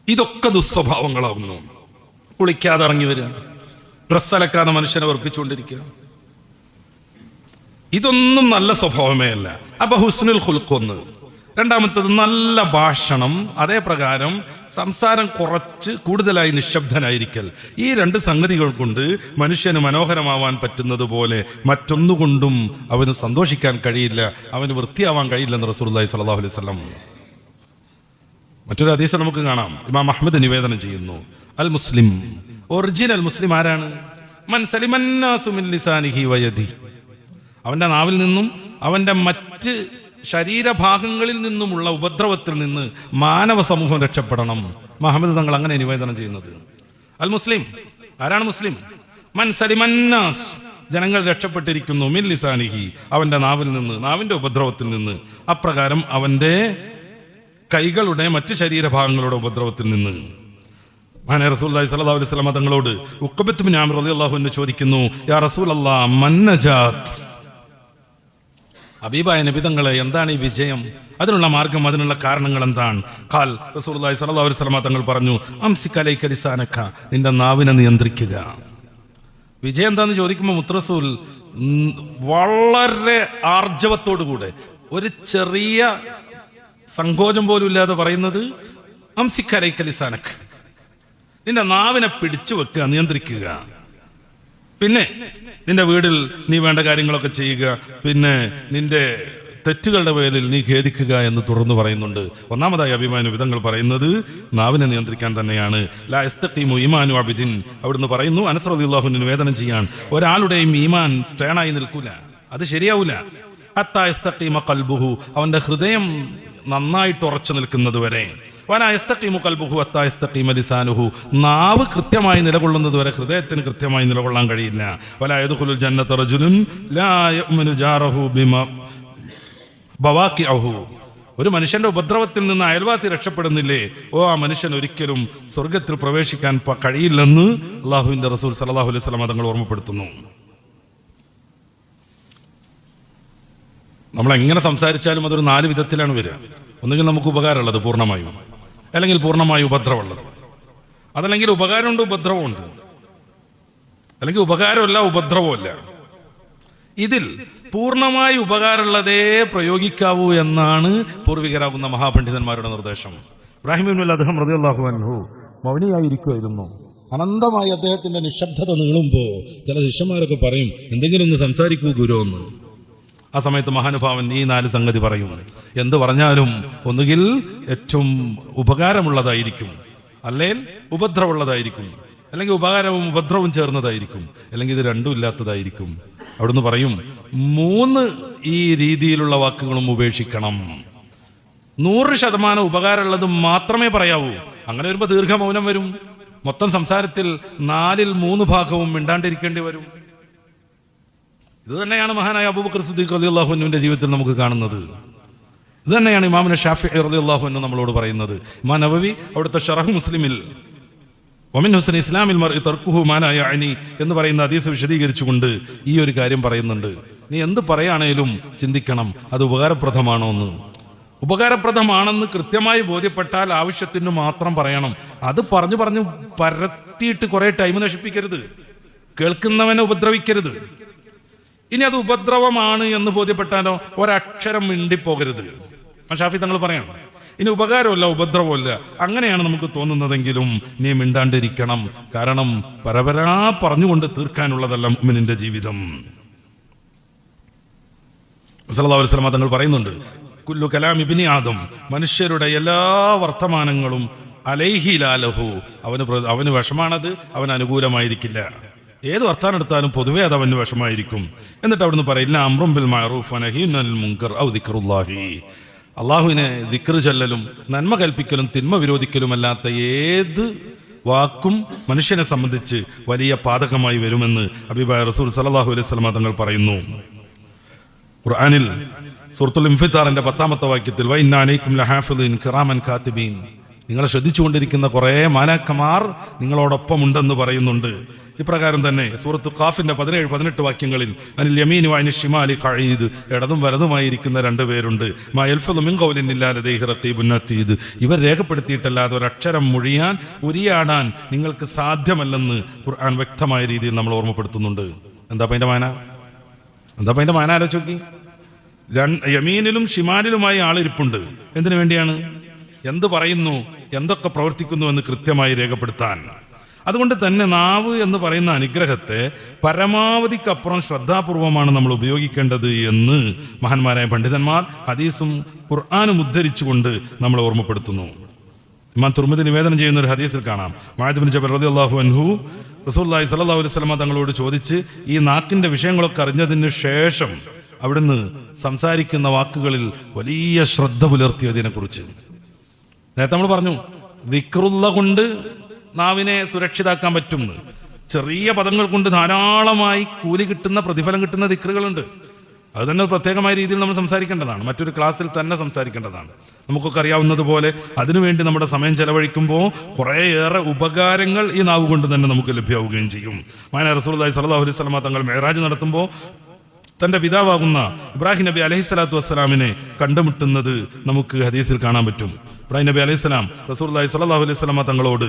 A: ഇതൊക്കെ ദുസ്വഭാവങ്ങളാവുന്നു. കുളിക്കാതെ ഇറങ്ങി വരിക, ഡ്രസ്സ് അലക്കാതെ മനുഷ്യനെ വർപ്പിച്ചുകൊണ്ടിരിക്കുക, ഇതൊന്നും നല്ല സ്വഭാവമേ അല്ല. അപ്പൊ ഹുസ്നുൽ ഖുൽഖ് ഒന്ന്. രണ്ടാമത്തത് നല്ല ഭാഷണം, അതേ പ്രകാരം സംസാരം കുറച്ച് കൂടുതലായി നിശബ്ദനായിരിക്കൽ. ഈ രണ്ട് സംഗതികൾ കൊണ്ട് മനുഷ്യന് മനോഹരമാവാൻ പറ്റുന്നത് പോലെ മറ്റൊന്നുകൊണ്ടും അവന് സന്തോഷിക്കാൻ കഴിയില്ല, അവന് വൃത്തിയാവാൻ കഴിയില്ലെന്ന് റസൂലുള്ളാഹി സ്വല്ലല്ലാഹു അലൈഹി വസല്ലം. മറ്റൊരു ഹദീസ് നമുക്ക് കാണാം, ഇമാം അഹ്മദ് നിവേദനം ചെയ്യുന്നു. അൽ മുസ്ലിം, ഒറിജിനൽ മുസ്ലിം ആരാണ്? മൻ സലിമന്നാസു മിൻ ലിസാനിഹി വയദി, അവന്റെ നാവിൽ നിന്നും അവന്റെ മറ്റ് ശരീരഭാഗങ്ങളിൽ നിന്നുമുള്ള ഉപദ്രവത്തിൽ നിന്ന് മാനവ സമൂഹം രക്ഷപ്പെടണം. മുഹമ്മദ് തങ്ങൾ അങ്ങനെ നിവേദനം ചെയ്യുന്നത്. അൽ മുസ്ലിം ആരാണ്? മുസ്ലിം മൻ സലിമന്നാസ്, ജനങ്ങൾ രക്ഷപ്പെട്ടിരിക്കുന്നു, മിൻ ലിസാനിഹി, അവന്റെ നാവിൽ നിന്ന്, നാവിന്റെ ഉപദ്രവത്തിൽ നിന്ന്, അപ്രകാരം അവന്റെ കൈകളുടെ മറ്റ് ശരീരഭാഗങ്ങളുടെ ഉപദ്രവത്തിൽ നിന്ന്. മഹാനായ റസൂലുള്ളാഹി സ്വല്ലല്ലാഹു അലൈഹി വസല്ലം തങ്ങളോട് ഉഖബത്ത് ബിൻ ആമിർ റളിയല്ലാഹു അൻഹു ചോദിക്കുന്നു, യാ റസൂലല്ലാഹ് മൻ നജാത്ത്, ഹബീബായ നബി തങ്ങളെ എന്താണ് ഈ വിജയം? അതിനുള്ള മാർഗം, അതിനുള്ള കാരണങ്ങൾ എന്താണ്? ഖാൽ, റസൂലുള്ളാഹി സ്വല്ലല്ലാഹു അലൈഹി വസല്ലം തങ്ങൾ പറഞ്ഞു, അംസിക് അലൈക ലിസാനക, നിന്റെ നാവിനെ നിയന്ത്രിക്കുക. വിജയം എന്താന്ന് ചോദിക്കുമ്പോൾ മുത്തറസൂൽ വളരെ ആർജവത്തോടുകൂടെ, ഒരു ചെറിയ സങ്കോചം പോലും ഇല്ലാതെ പറയുന്നത്, അംസിക് അലൈക ലിസാനക, നിന്റെ നാവിനെ പിടിച്ചു വെക്കുക, നിയന്ത്രിക്കുക. പിന്നെ നിന്റെ വീട്ടിൽ നീ വേണ്ട കാര്യങ്ങളൊക്കെ ചെയ്യുക, പിന്നെ നിന്റെ തെറ്റുകളുടെ പേരിൽ നീ ഖേദിക്കുക എന്ന് തുടർന്ന് പറയുന്നുണ്ട്. ഒന്നാമതായി അഭിമാന വിധങ്ങൾ പറയുന്നത് നാവിനെ നിയന്ത്രിക്കാൻ തന്നെയാണ്. ലാ യസ്തഖീമു ഈമാനു അബ്ദിൻ, അവിടുന്ന് പറയുന്നു, അനസ് റളിയല്ലാഹു അൻഹു നിവേദനം ചെയ്യാൻ, ഒരാളുടെയും ഈമാൻ സ്റ്റേണായി നിൽക്കൂല, അത് ശരിയാവൂല. ഹത്താ യസ്തഖീമ ഖൽബുഹു, അവന്റെ ഹൃദയം നന്നായിട്ട് ഉറച്ചു നിൽക്കുന്നത് വരെ. വലാ യസ്തഖീമു ഖൽബുഹു ഹത്താ യസ്തഖീമ ലിസാനുഹു, നാവ് കൃത്യമായി നിലകൊള്ളുന്നത് വരെ ഹൃദയത്തിന് കൃത്യമായി നിലകൊള്ളാൻ കഴിയില്ല. വലാ യദ്ഖുലുൽ ജന്നത റജുലുൻ ലാ യഅ്മനു ജാറഹു ബിമാ ബവാഖിഅഹു, ഒരു മനുഷ്യന്റെ ഉപദ്രവത്തിൽ നിന്ന് അയൽവാസി രക്ഷപ്പെടുന്നില്ലേ, ആ മനുഷ്യൻ ഒരിക്കലും സ്വർഗത്തിൽ പ്രവേശിക്കാൻ കഴിയില്ലെന്ന് അല്ലാഹുവിന്റെ റസൂൽ സല്ലല്ലാഹു അലൈഹി വസല്ലം തങ്ങൾ ഓർമ്മപ്പെടുത്തുന്നു. നമ്മൾ എങ്ങനെ സംസാരിച്ചാലും അതൊരു 4 വിധത്തിലാണ് വരിക. ഒന്നുകിൽ നമുക്ക് ഉപകാരമുള്ളത് പൂർണ്ണമായും, അല്ലെങ്കിൽ പൂർണ്ണമായും ഉപദ്രവമുള്ളത്, അതല്ലെങ്കിൽ ഉപകാരമുണ്ട് ഉപദ്രവമുണ്ട്, അല്ലെങ്കിൽ ഉപകാരമല്ല ഉപദ്രവമല്ല. ഇതിൽ പൂർണ്ണമായി ഉപകാരമുള്ളതേ പ്രയോഗിക്കാവൂ എന്നാണ് പൂർവികരാകുന്ന മഹാപണ്ഡിതന്മാരുടെ നിർദ്ദേശം. ഇബ്രാഹിം ഇബ്നുൽ അദ്ഹം റളിയല്ലാഹു അൻഹു മൗനിയായിരിക്കുമായിരുന്നു. അനന്തമായി അദ്ദേഹത്തിന്റെ നിശബ്ദത നീളുമ്പോൾ ചില ശിഷ്യന്മാരൊക്കെ പറയും, എന്തെങ്കിലും ഒന്ന് സംസാരിക്കൂ ഗുരു എന്ന്. ആ സമയത്ത് മഹാനുഭാവൻ ഈ 4 സംഗതി പറയും. എന്ത് പറഞ്ഞാലും ഒന്നുകിൽ ഏറ്റവും ഉപകാരമുള്ളതായിരിക്കും, അല്ലെങ്കിൽ ഉപദ്രവമുള്ളതായിരിക്കും, അല്ലെങ്കിൽ ഉപകാരവും ഉപദ്രവവും ചേർന്നതായിരിക്കും, അല്ലെങ്കിൽ ഇത് രണ്ടും ഇല്ലാത്തതായിരിക്കും. അവിടുന്ന് പറയും 3 ഈ രീതിയിലുള്ള വാക്കുകളും ഉപേക്ഷിക്കണം. 100% ഉപകാരമുള്ളത് മാത്രമേ പറയാവൂ. അങ്ങനെ വരുമ്പോൾ ദീർഘമൗനം വരും. മൊത്തം സംസാരത്തിൽ 4/3 ഭാഗവും മിണ്ടാണ്ടിരിക്കേണ്ടി വരും. ഇത് തന്നെയാണ് മഹാനായ അബൂബക്കർ സിദ്ദീഖ് റളിയല്ലാഹു അൻഹുവിന്റെ ജീവിതത്തിൽ നമുക്ക് കാണുന്നത്. ഇത് തന്നെയാണ് ഇമാമുന ഷാഫിഈ റളിയല്ലാഹു അൻഹു നമ്മളോട് പറയുന്നത്. ഇമാം നവവി അവിടുത്തെ ശറഹ് മുസ്ലിമിൽ വമിൻ ഹുസ്നി ഇസ്ലാമിൽ മർഇ തർക്കുഹു മാ ലാ യഅനി എന്ന് പറയുന്ന ഹദീസ് വിശദീകരിച്ചുകൊണ്ട് ഈ ഒരു കാര്യം പറയുന്നുണ്ട്. നീ എന്ത് പറയുകയാണേലും ചിന്തിക്കണം അത് ഉപകാരപ്രദമാണോ എന്ന്. ഉപകാരപ്രദമാണെന്ന് കൃത്യമായി ബോധ്യപ്പെട്ടാൽ ആവശ്യത്തിന് മാത്രം പറയണം. അത് പറഞ്ഞു പരത്തിയിട്ട് കുറെ ടൈം നശിപ്പിക്കരുത്. കേൾക്കുന്നവനെ ഉപദ്രവിക്കരുത്. ഇനി അത് ഉപദ്രവമാണ് എന്ന് ബോധ്യപ്പെട്ടാലോ ഒരക്ഷരം മിണ്ടിപ്പോകരുത്. ഷാഫി തങ്ങൾ പറയണം, ഇനി ഉപകാരമല്ല ഉപദ്രവമല്ല അങ്ങനെയാണ് നമുക്ക് തോന്നുന്നതെങ്കിലും നീ മിണ്ടാണ്ടിരിക്കണം. കാരണം പരപരാ പറഞ്ഞുകൊണ്ട് തീർക്കാനുള്ളതല്ല മുഅ്മിനിന്റെ ജീവിതം. സല്ലല്ലാഹു അലൈഹി വസല്ലം തങ്ങൾ പറയുന്നുണ്ട്, കുല്ലു കലാം ഇബ്നി ആദം, മനുഷ്യരുടെ എല്ലാ വർത്തമാനങ്ങളും അലൈഹി ലാലഹു, അവന് വിഷമാണത്, അവന് അനുകൂലമായിരിക്കില്ല. ഏത് വർത്താനം എടുത്താലും പൊതുവെ അത് അവന് വിഷമായിരിക്കും. എന്നിട്ട് അവിടുന്ന് പറയില്ല അംറും ബിൽ മഅറൂഫ് വനഹ്യുൻ അനിൽ മുൻകർ ഔ ദിക്റുല്ലാഹി, അള്ളാഹുവിനെ ദിക്ർ ചൊല്ലലും നന്മ കൽപ്പിക്കലും തിന്മ വിരോധിക്കലുമല്ലാത്ത ഏത് വാക്കും മനുഷ്യനെ സംബന്ധിച്ച് വലിയ പാതകമായി വരുമെന്ന് ഹബീബായ റസൂൽ സല്ലല്ലാഹു അലൈഹി വസല്ലം തങ്ങൾ പറയുന്നു. ഖുർആനിൽ സൂറത്തുൽ ഇൻഫിത്താറിന്റെ 10-ാമത്തെ വാക്യത്തിൽ വഇന്ന അലൈക്കും ലഹാഫിളീൻ കിറാമൻ കാതിബീൻ, നിങ്ങളെ ശ്രദ്ധിച്ചുകൊണ്ടിരിക്കുന്ന കുറേ മാലാഖമാർ നിങ്ങളോടൊപ്പം ഉണ്ടെന്ന് പറയുന്നുണ്ട്. ഇപ്രകാരം തന്നെ സൂറത്ത് ഖാഫിന്റെ 17-18 വാക്യങ്ങളിൽ അനിൽ യമീനി വഅനിൽ ശിമാലി ഖഈദ്, ഇടതും വലതുമായിരിക്കുന്ന 2 പേരുണ്ട്. മാ യൽഫദു മിൻ ഖൗലിൻ ഇല്ലാ ലദൈഹി റഖീബുൻ അതീദ്, ഇവർ രേഖപ്പെടുത്തിയിട്ടല്ലാതെ ഒരക്ഷരം മൊഴിയാൻ ഉരിയാടാൻ നിങ്ങൾക്ക് സാധ്യമല്ലെന്ന് ഖുർആൻ വ്യക്തമായ രീതിയിൽ നമ്മൾ ഓർമ്മപ്പെടുത്തുന്നുണ്ട്. എന്താ അതിന്റെ മാന ആലോചിച്ച് നോക്കി. യമീനിലും ഷിമാലിലുമായി ആളിരിപ്പുണ്ട്. എന്തിനു വേണ്ടിയാണ്? എന്ത് പറയുന്നു, എന്തൊക്കെ പ്രവർത്തിക്കുന്നു എന്ന് കൃത്യമായി രേഖപ്പെടുത്താൻ. അതുകൊണ്ട് തന്നെ നാവ് എന്ന് പറയുന്ന അനുഗ്രഹത്തെ പരമാവധിക്കപ്പുറം ശ്രദ്ധാപൂർവമാണ് നമ്മൾ ഉപയോഗിക്കേണ്ടത് എന്ന് മഹാന്മാരായ പണ്ഡിതന്മാർ ഹദീസും ഖുർആനും ഉദ്ധരിച്ചുകൊണ്ട് നമ്മളെ ഓർമ്മപ്പെടുത്തുന്നു. ഇമാം തുർമിദി നിവേദനം ചെയ്യുന്ന ഒരു ഹദീസിൽ കാണാം, മുആദ് ബിൻ ജബൽ റളിയല്ലാഹു അൻഹു റസൂലുള്ളാഹി സ്വല്ലല്ലാഹു അലൈഹി വസല്ലം തങ്ങളോട് ചോദിച്ച് ഈ നാക്കിന്റെ വിഷയങ്ങളൊക്കെ അറിഞ്ഞതിന് ശേഷം അവിടുന്ന് സംസാരിക്കുന്ന വാക്കുകളിൽ വലിയ ശ്രദ്ധ പുലർത്തിയതിനെ കുറിച്ച്. നേരത്തെ നമ്മൾ പറഞ്ഞു ദിക്റുള്ള കൊണ്ട് നാവിനെ സുരക്ഷിതാക്കാൻ പറ്റുമെന്ന്. ചെറിയ പദങ്ങൾ കൊണ്ട് ധാരാളമായി കൂലി കിട്ടുന്ന, പ്രതിഫലം കിട്ടുന്ന ദിക്റുകളുണ്ട്. അത് തന്നെ പ്രത്യേകമായ രീതിയിൽ നമ്മൾ സംസാരിക്കേണ്ടതാണ്, മറ്റൊരു ക്ലാസ്സിൽ തന്നെ സംസാരിക്കേണ്ടതാണ്. നമുക്കൊക്കെ അറിയാവുന്നതുപോലെ അതിനുവേണ്ടി നമ്മുടെ സമയം ചെലവഴിക്കുമ്പോൾ കുറേയേറെ ഉപകാരങ്ങൾ ഈ നാവ് കൊണ്ട് തന്നെ നമുക്ക് ലഭ്യമാവുകയും ചെയ്യും. മഹാനായ റസൂലുള്ളാഹി സ്വല്ലല്ലാഹു അലൈഹി വസല്ലം തങ്ങൾ മിഅ്റാജ് നടത്തുമ്പോൾ തന്റെ പിതാവാകുന്ന ഇബ്രാഹിം നബി അലൈഹിസ്സലാത്തു വസ്സലാമിനെ കണ്ടുമുട്ടുന്നത് നമുക്ക് ഹദീസിൽ കാണാൻ പറ്റും. ഇബ്രാഹിം നബി അലൈഹിസ്സലാം റസൂലുള്ളാഹി സ്വല്ലല്ലാഹു അലൈഹി വസല്ലം തങ്ങളോട്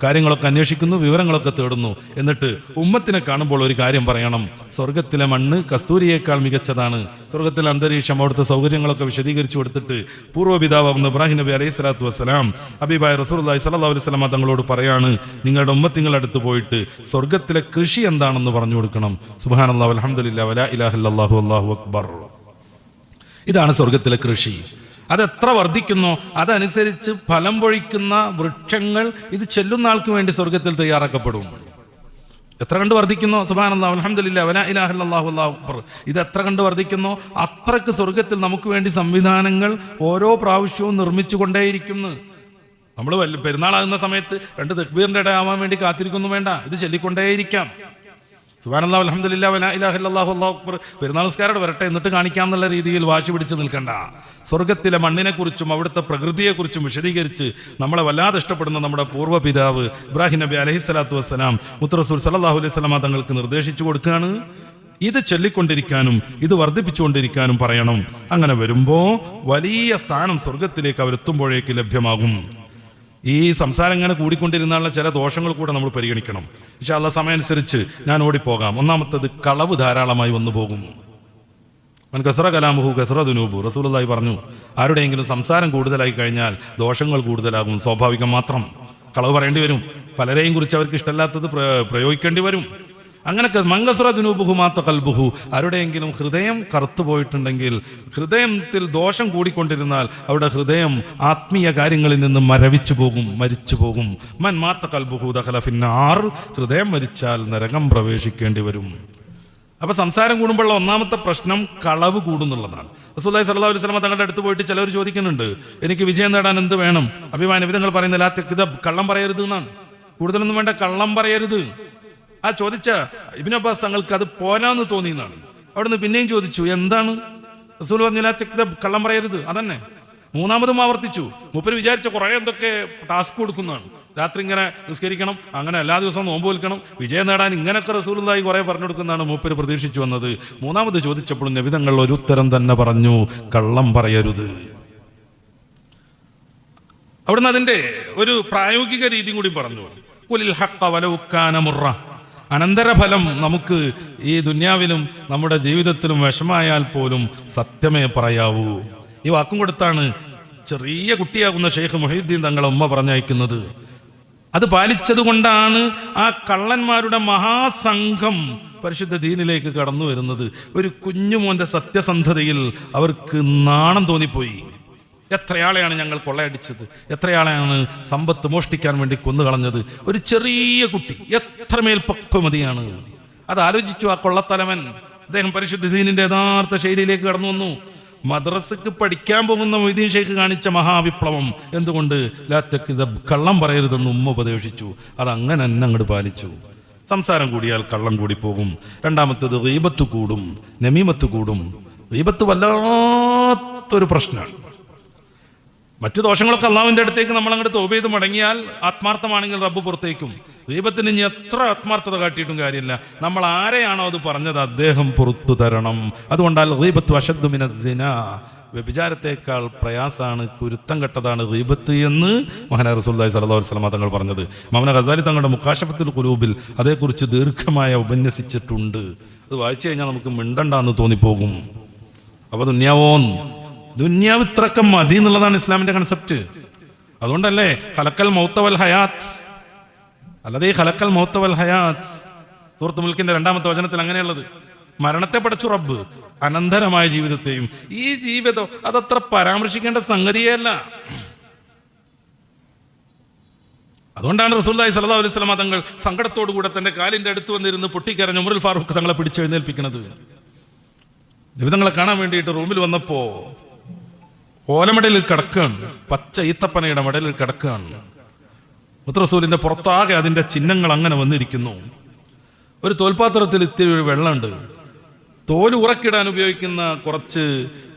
A: കാര്യങ്ങളൊക്കെ അന്വേഷിക്കുന്നു, വിവരങ്ങളൊക്കെ തേടുന്നു. എന്നിട്ട് ഉമ്മത്തിനെ കാണുമ്പോൾ ഒരു കാര്യം പറയണം, സ്വർഗത്തിലെ മണ്ണ് കസ്തൂരിയേക്കാൾ മികച്ചതാണ്, സ്വർഗത്തിലെ അന്തരീക്ഷം, അവിടുത്തെ സൗകര്യങ്ങളൊക്കെ വിശദീകരിച്ചു കൊടുത്തിട്ട് പൂർവ്വപിതാവാകുന്ന ഇബ്രാഹിം നബി അലൈഹിസ്സലാത്തു വസ്സലാം ഹബീബായ റസൂലുള്ളാഹി സ്വല്ലല്ലാഹു അലൈഹി വസല്ലം തങ്ങളോട് പറയാണ്, നിങ്ങളുടെ ഉമ്മത്തിങ്ങളുടെ അടുത്ത് പോയിട്ട് സ്വർഗത്തിലെ കൃഷി എന്താണെന്ന് പറഞ്ഞു കൊടുക്കണം. സുബ്ഹാനല്ലാഹ് വൽഹംദുലില്ലാഹി വലാ ഇലാഹ ഇല്ലല്ലാഹു വല്ലാഹു അക്ബർ. ഇതാണ് സ്വർഗത്തിലെ കൃഷി. അതെത്ര വർദ്ധിക്കുന്നോ അതനുസരിച്ച് ഫലം പൊഴിക്കുന്ന വൃക്ഷങ്ങൾ ഇത് ചെല്ലുന്ന ആൾക്ക് വേണ്ടി സ്വർഗത്തിൽ തയ്യാറാക്കപ്പെടും. എത്ര കണ്ട് വർദ്ധിക്കുന്നോ, സുബ്ഹാനല്ലാഹ് അൽഹംദുലില്ലാഹി വലാ ഇലാഹ ഇല്ലല്ലാഹു വല്ലാഹു അക്ബർ, ഇത് എത്ര കണ്ട് വർദ്ധിക്കുന്നോ അത്രക്ക് സ്വർഗത്തിൽ നമുക്ക് വേണ്ടി സംവിധാനങ്ങൾ ഓരോ പ്രാവശ്യവും നിർമ്മിച്ചു കൊണ്ടേയിരിക്കുന്നു. നമ്മൾ പെരുന്നാളാകുന്ന സമയത്ത് 2 തക്ബീറിന്റെ ഇടയാവാൻ വേണ്ടി കാത്തിരിക്കൊന്നും വേണ്ട, ഇത് ചൊല്ലിക്കൊണ്ടേയിരിക്കാം. സുബ്ഹാനല്ലാഹി അൽഹംദുലില്ലാഹി വലാ ഇലാഹ ഇല്ലല്ലാഹു വല്ലാഹു അക്ബർ പെരുന്നാൾ നിസ്കാരം വരട്ടെ എന്നിട്ട് കാണിക്കാം എന്നുള്ള രീതിയിൽ വാശി പിടിച്ച് നിൽക്കണ്ട. സ്വർഗത്തിലെ മണ്ണിനെക്കുറിച്ചും അവിടുത്തെ പ്രകൃതിയെക്കുറിച്ചും വിശദീകരിച്ച് നമ്മളെ വല്ലാതെ ഇഷ്ടപ്പെടുന്ന നമ്മുടെ പൂർവ്വപിതാവ് ഇബ്രാഹിം നബി അലൈഹിസ്സലാത്തു വസ്സലാം മുത്ത് റസൂൽ സല്ലല്ലാഹു അലൈഹി വസല്ലം തങ്ങൾക്ക് നിർദ്ദേശിച്ചു കൊടുക്കുകയാണ്, ഇത് ചൊല്ലിക്കൊണ്ടിരിക്കാനും ഇത് വർദ്ധിപ്പിച്ചുകൊണ്ടിരിക്കാനും പറയണം. അങ്ങനെ വരുമ്പോൾ വലിയ സ്ഥാനം സ്വർഗത്തിലേക്ക് അവരെത്തുമ്പോഴേക്ക് ലഭ്യമാകും. ഈ സംസാരം ഇങ്ങനെ കൂടിക്കൊണ്ടിരുന്നുള്ള ചില ദോഷങ്ങൾ കൂടെ നമ്മൾ പരിഗണിക്കണം. ഇൻഷാ അല്ലാഹ് സമയം അനുസരിച്ച് ഞാൻ ഓടിപ്പോകാം. ഒന്നാമത്തത് കളവ് ധാരാളമായി വന്നു പോകും. മൻ കസറ കലാമുഹു കസറ ദുനൂബു, റസൂലുള്ളാഹി പറഞ്ഞു, ആരുടെയെങ്കിലും സംസാരം കൂടുതലായി കഴിഞ്ഞാൽ ദോഷങ്ങൾ കൂടുതലാകും. സ്വാഭാവികം മാത്രം. കളവ് പറയേണ്ടി വരും, പലരെയും കുറിച്ച് അവർക്ക് ഇഷ്ടമല്ലാത്തത് പ്രയോഗിക്കേണ്ടി വരും. അങ്ങനെ മങ്കസുറ ദുനൂബുഹു മാത്ത ഖൽബുഹു, ആരുടെയെങ്കിലും ഹൃദയം കറുത്തു പോയിട്ടുണ്ടെങ്കിൽ, ഹൃദയത്തിൽ ദോഷം കൂടിക്കൊണ്ടിരുന്നാൽ അവിടെ ഹൃദയം ആത്മീയ കാര്യങ്ങളിൽ നിന്ന് മരവിച്ചു പോകും, മരിച്ചു പോകും. മൻ മാത്ത ഖൽബുഹു ദഖല ഫിന്നാർ, ഹൃദയം മരിച്ചാൽ നരകം പ്രവേശിക്കേണ്ടി വരും. അപ്പോൾ സംസാരം കൂടുമ്പോഴുള്ള ഒന്നാമത്തെ പ്രശ്നം കളവ് കൂടുന്നുള്ളതാണ്. റസൂലുള്ളാഹി സ്വല്ലല്ലാഹു അലൈഹി വസല്ലം തങ്ങളുടെ അടുത്ത് പോയിട്ട് ചിലർ ചോദിക്കുന്നുണ്ട്, എനിക്ക് വിജയം നേടാൻ എന്ത് വേണം? അഭിമാന വിധങ്ങൾ പറയുന്നില്ല, കള്ളം പറയരുത് എന്നാണ്. കൂടുതലൊന്നും വേണ്ട, കള്ളം പറയരുത്. ആ ചോദിച്ച ഇബ്നു അബ്ബാസ് തങ്ങൾക്ക് അത് പോരാന്ന് തോന്നിയെന്നാണ്. അവിടുന്ന് പിന്നെയും ചോദിച്ചു, എന്താണ്? റസൂൽ പറഞ്ഞില്ല, കള്ളം പറയരുത്. അതന്നെ മൂന്നാമതും ആവർത്തിച്ചു. മൂപ്പര് വിചാരിച്ച കുറേ എന്തൊക്കെ ടാസ്ക് കൊടുക്കുന്നതാണ്. രാത്രി ഇങ്ങനെ നിസ്കരിക്കണം, അങ്ങനെ എല്ലാ ദിവസവും നോമ്പ് വിൽക്കണം, വിജയം നേടാൻ ഇങ്ങനെയൊക്കെ റസൂലുള്ളാഹി കുറേ പറഞ്ഞു കൊടുക്കുന്നതാണ് മൂപ്പര് പ്രതീക്ഷിച്ചു വന്നത്. മൂന്നാമത് ചോദിച്ചപ്പോഴും നബി തങ്ങൾ ഒരു ഉത്തരം തന്നെ പറഞ്ഞു, കള്ളം പറയരുത്. അവിടുന്ന് അതിൻ്റെ ഒരു പ്രായോഗിക രീതി കൂടി പറഞ്ഞു. ഖുലിൽ ഹഖ്ഖ വലൗ കാന മുർറ. അനന്തരഫലം നമുക്ക് ഈ ദുന്യാവിലും നമ്മുടെ ജീവിതത്തിലും വിഷമായാൽ പോലും സത്യമേ പറയാവൂ. ഈ വാക്കും കൊടുത്താണ് ചെറിയ കുട്ടിയാകുന്ന ഷെയ്ഖ് മുഹീദ്ദീൻ തങ്ങളെ ഉമ്മ പറഞ്ഞയക്കുന്നത്. അത് പാലിച്ചത് കൊണ്ടാണ് ആ കള്ളന്മാരുടെ മഹാസംഘം പരിശുദ്ധ ദീനിലേക്ക് കടന്നു വരുന്നത്. ഒരു കുഞ്ഞുമോന്റെ സത്യസന്ധതയിൽ അവർക്ക് നാണം തോന്നിപ്പോയി. എത്രയാളെയാണ് ഞങ്ങൾ കൊള്ളയടിച്ചത്, എത്രയാളെയാണ് സമ്പത്ത് മോഷ്ടിക്കാൻ വേണ്ടി കൊന്നുകളഞ്ഞത്. ഒരു ചെറിയ കുട്ടി, എത്രമേൽ പക്വമതിയാണ്. അത് ആലോചിച്ചു ആ കൊള്ളത്തലവൻ. അദ്ദേഹം പരിശുദ്ധ ദീനിന്റെ യഥാർത്ഥ ശൈലിയിലേക്ക് കടന്നു വന്നു. മദ്രസക്ക് പഠിക്കാൻ പോകുന്ന മൊയ്തീൻ ഷെയ്ഖ് കാണിച്ച മഹാവിപ്ലവം എന്തുകൊണ്ട്? കള്ളം പറയരുതെന്ന് ഉമ്മ ഉപദേശിച്ചു. അതങ്ങനെ തന്നെ അങ്ങോട്ട് പാലിച്ചു. സംസാരം കൂടിയാൽ കള്ളം കൂടി പോകും. രണ്ടാമത്തേത് ഗീബത്ത് കൂടും, നമീമത്ത് കൂടും. ഗീബത്ത് വല്ലാത്തൊരു പ്രശ്നമാണ്. മറ്റു ദോഷങ്ങളൊക്കെ അള്ളാഹുവിൻ്റെ അടുത്തേക്ക് നമ്മൾ അങ്ങോട്ട് തൗബ ചെയ്ത് മടങ്ങിയാൽ ആത്മാർത്ഥമാണെങ്കിൽ റബ്ബ് പുറത്തേക്കും. ഗീബത്തിന് ഇനി എത്ര ആത്മാർത്ഥത കാട്ടിയിട്ടും കാര്യമില്ല. നമ്മൾ ആരെയാണോ അത് പറഞ്ഞത് അദ്ദേഹം പുറത്തു തരണം. അതുകൊണ്ടാൽ ഗീബത്തു അശദ്ദു മിനസ് സിനാ, വ്യഭിചാരത്തേക്കാൾ പ്രയാസാണ്, കുരുത്തം കെട്ടതാണ് ഗീബത്ത് എന്ന് മഹാനായ റസൂലുള്ളാഹി സ്വല്ലല്ലാഹു അലൈഹി വസല്ലം തങ്ങൾ പറഞ്ഞത്. ഇമാം ഗസാലി തങ്ങളുടെ മുഖാശഫത്തുൽ ഖുലൂബിൽ അതേക്കുറിച്ച് ദീർഘമായ ഉപന്യസിച്ചിട്ടുണ്ട്. അത് വായിച്ചു കഴിഞ്ഞാൽ നമുക്ക് മിണ്ടണ്ടെന്ന് തോന്നിപ്പോകും. അപ്പോൾ ദുന്യാവ് ഇത്രക്കം മതി എന്നുള്ളതാണ് ഇസ്ലാമിന്റെ കൺസെപ്റ്റ്. അതുകൊണ്ടല്ലേ ഖലഖൽ മൗത വൽ ഹയാത്ത്, അല്ലാതെ ഖലഖൽ മൗത വൽ ഹയാത്ത് സൂറത്തുൽ മുൽക്കിന്റെ 2-ാമത്തെ വചനത്തിൽ അങ്ങനെയുള്ളത്. മരണത്തെ പടച്ചു റബ്ബ്, അനന്തരമായ ജീവിതത്തെയും. ഈ ജീവിതം അതത്ര പരാമർശിക്കേണ്ട സംഗതിയേ അല്ല. അതുകൊണ്ടാണ് റസൂലുള്ളാഹി സ്വല്ലല്ലാഹു അലൈഹി വസല്ലം തങ്ങൾ സങ്കടത്തോടു കൂടെ തന്റെ കാലിന്റെ അടുത്ത് വന്നിരുന്ന് പൊട്ടിക്കരഞ്ഞ ഉമറുൽ ഫാറൂഖ് തങ്ങളെ പിടിച്ചെഴുന്നേൽപ്പിക്കുന്നത്. നബി തങ്ങളെ കാണാൻ വേണ്ടിയിട്ട് റൂമിൽ വന്നപ്പോ ഓലമടലിൽ കിടക്കുകയാണ്, പച്ച ഈത്തപ്പനയുടെ മടലിൽ കിടക്കുകയാണ്. മുത്തറസൂലിന്റെ പുറത്താകെ അതിന്റെ ചിഹ്നങ്ങൾ അങ്ങനെ വന്നിരിക്കുന്നു. ഒരു തോൽപാത്രത്തിൽ ഇത്തിരി വെള്ളമുണ്ട്. തോല് ഉറക്കിടാൻ ഉപയോഗിക്കുന്ന കുറച്ച്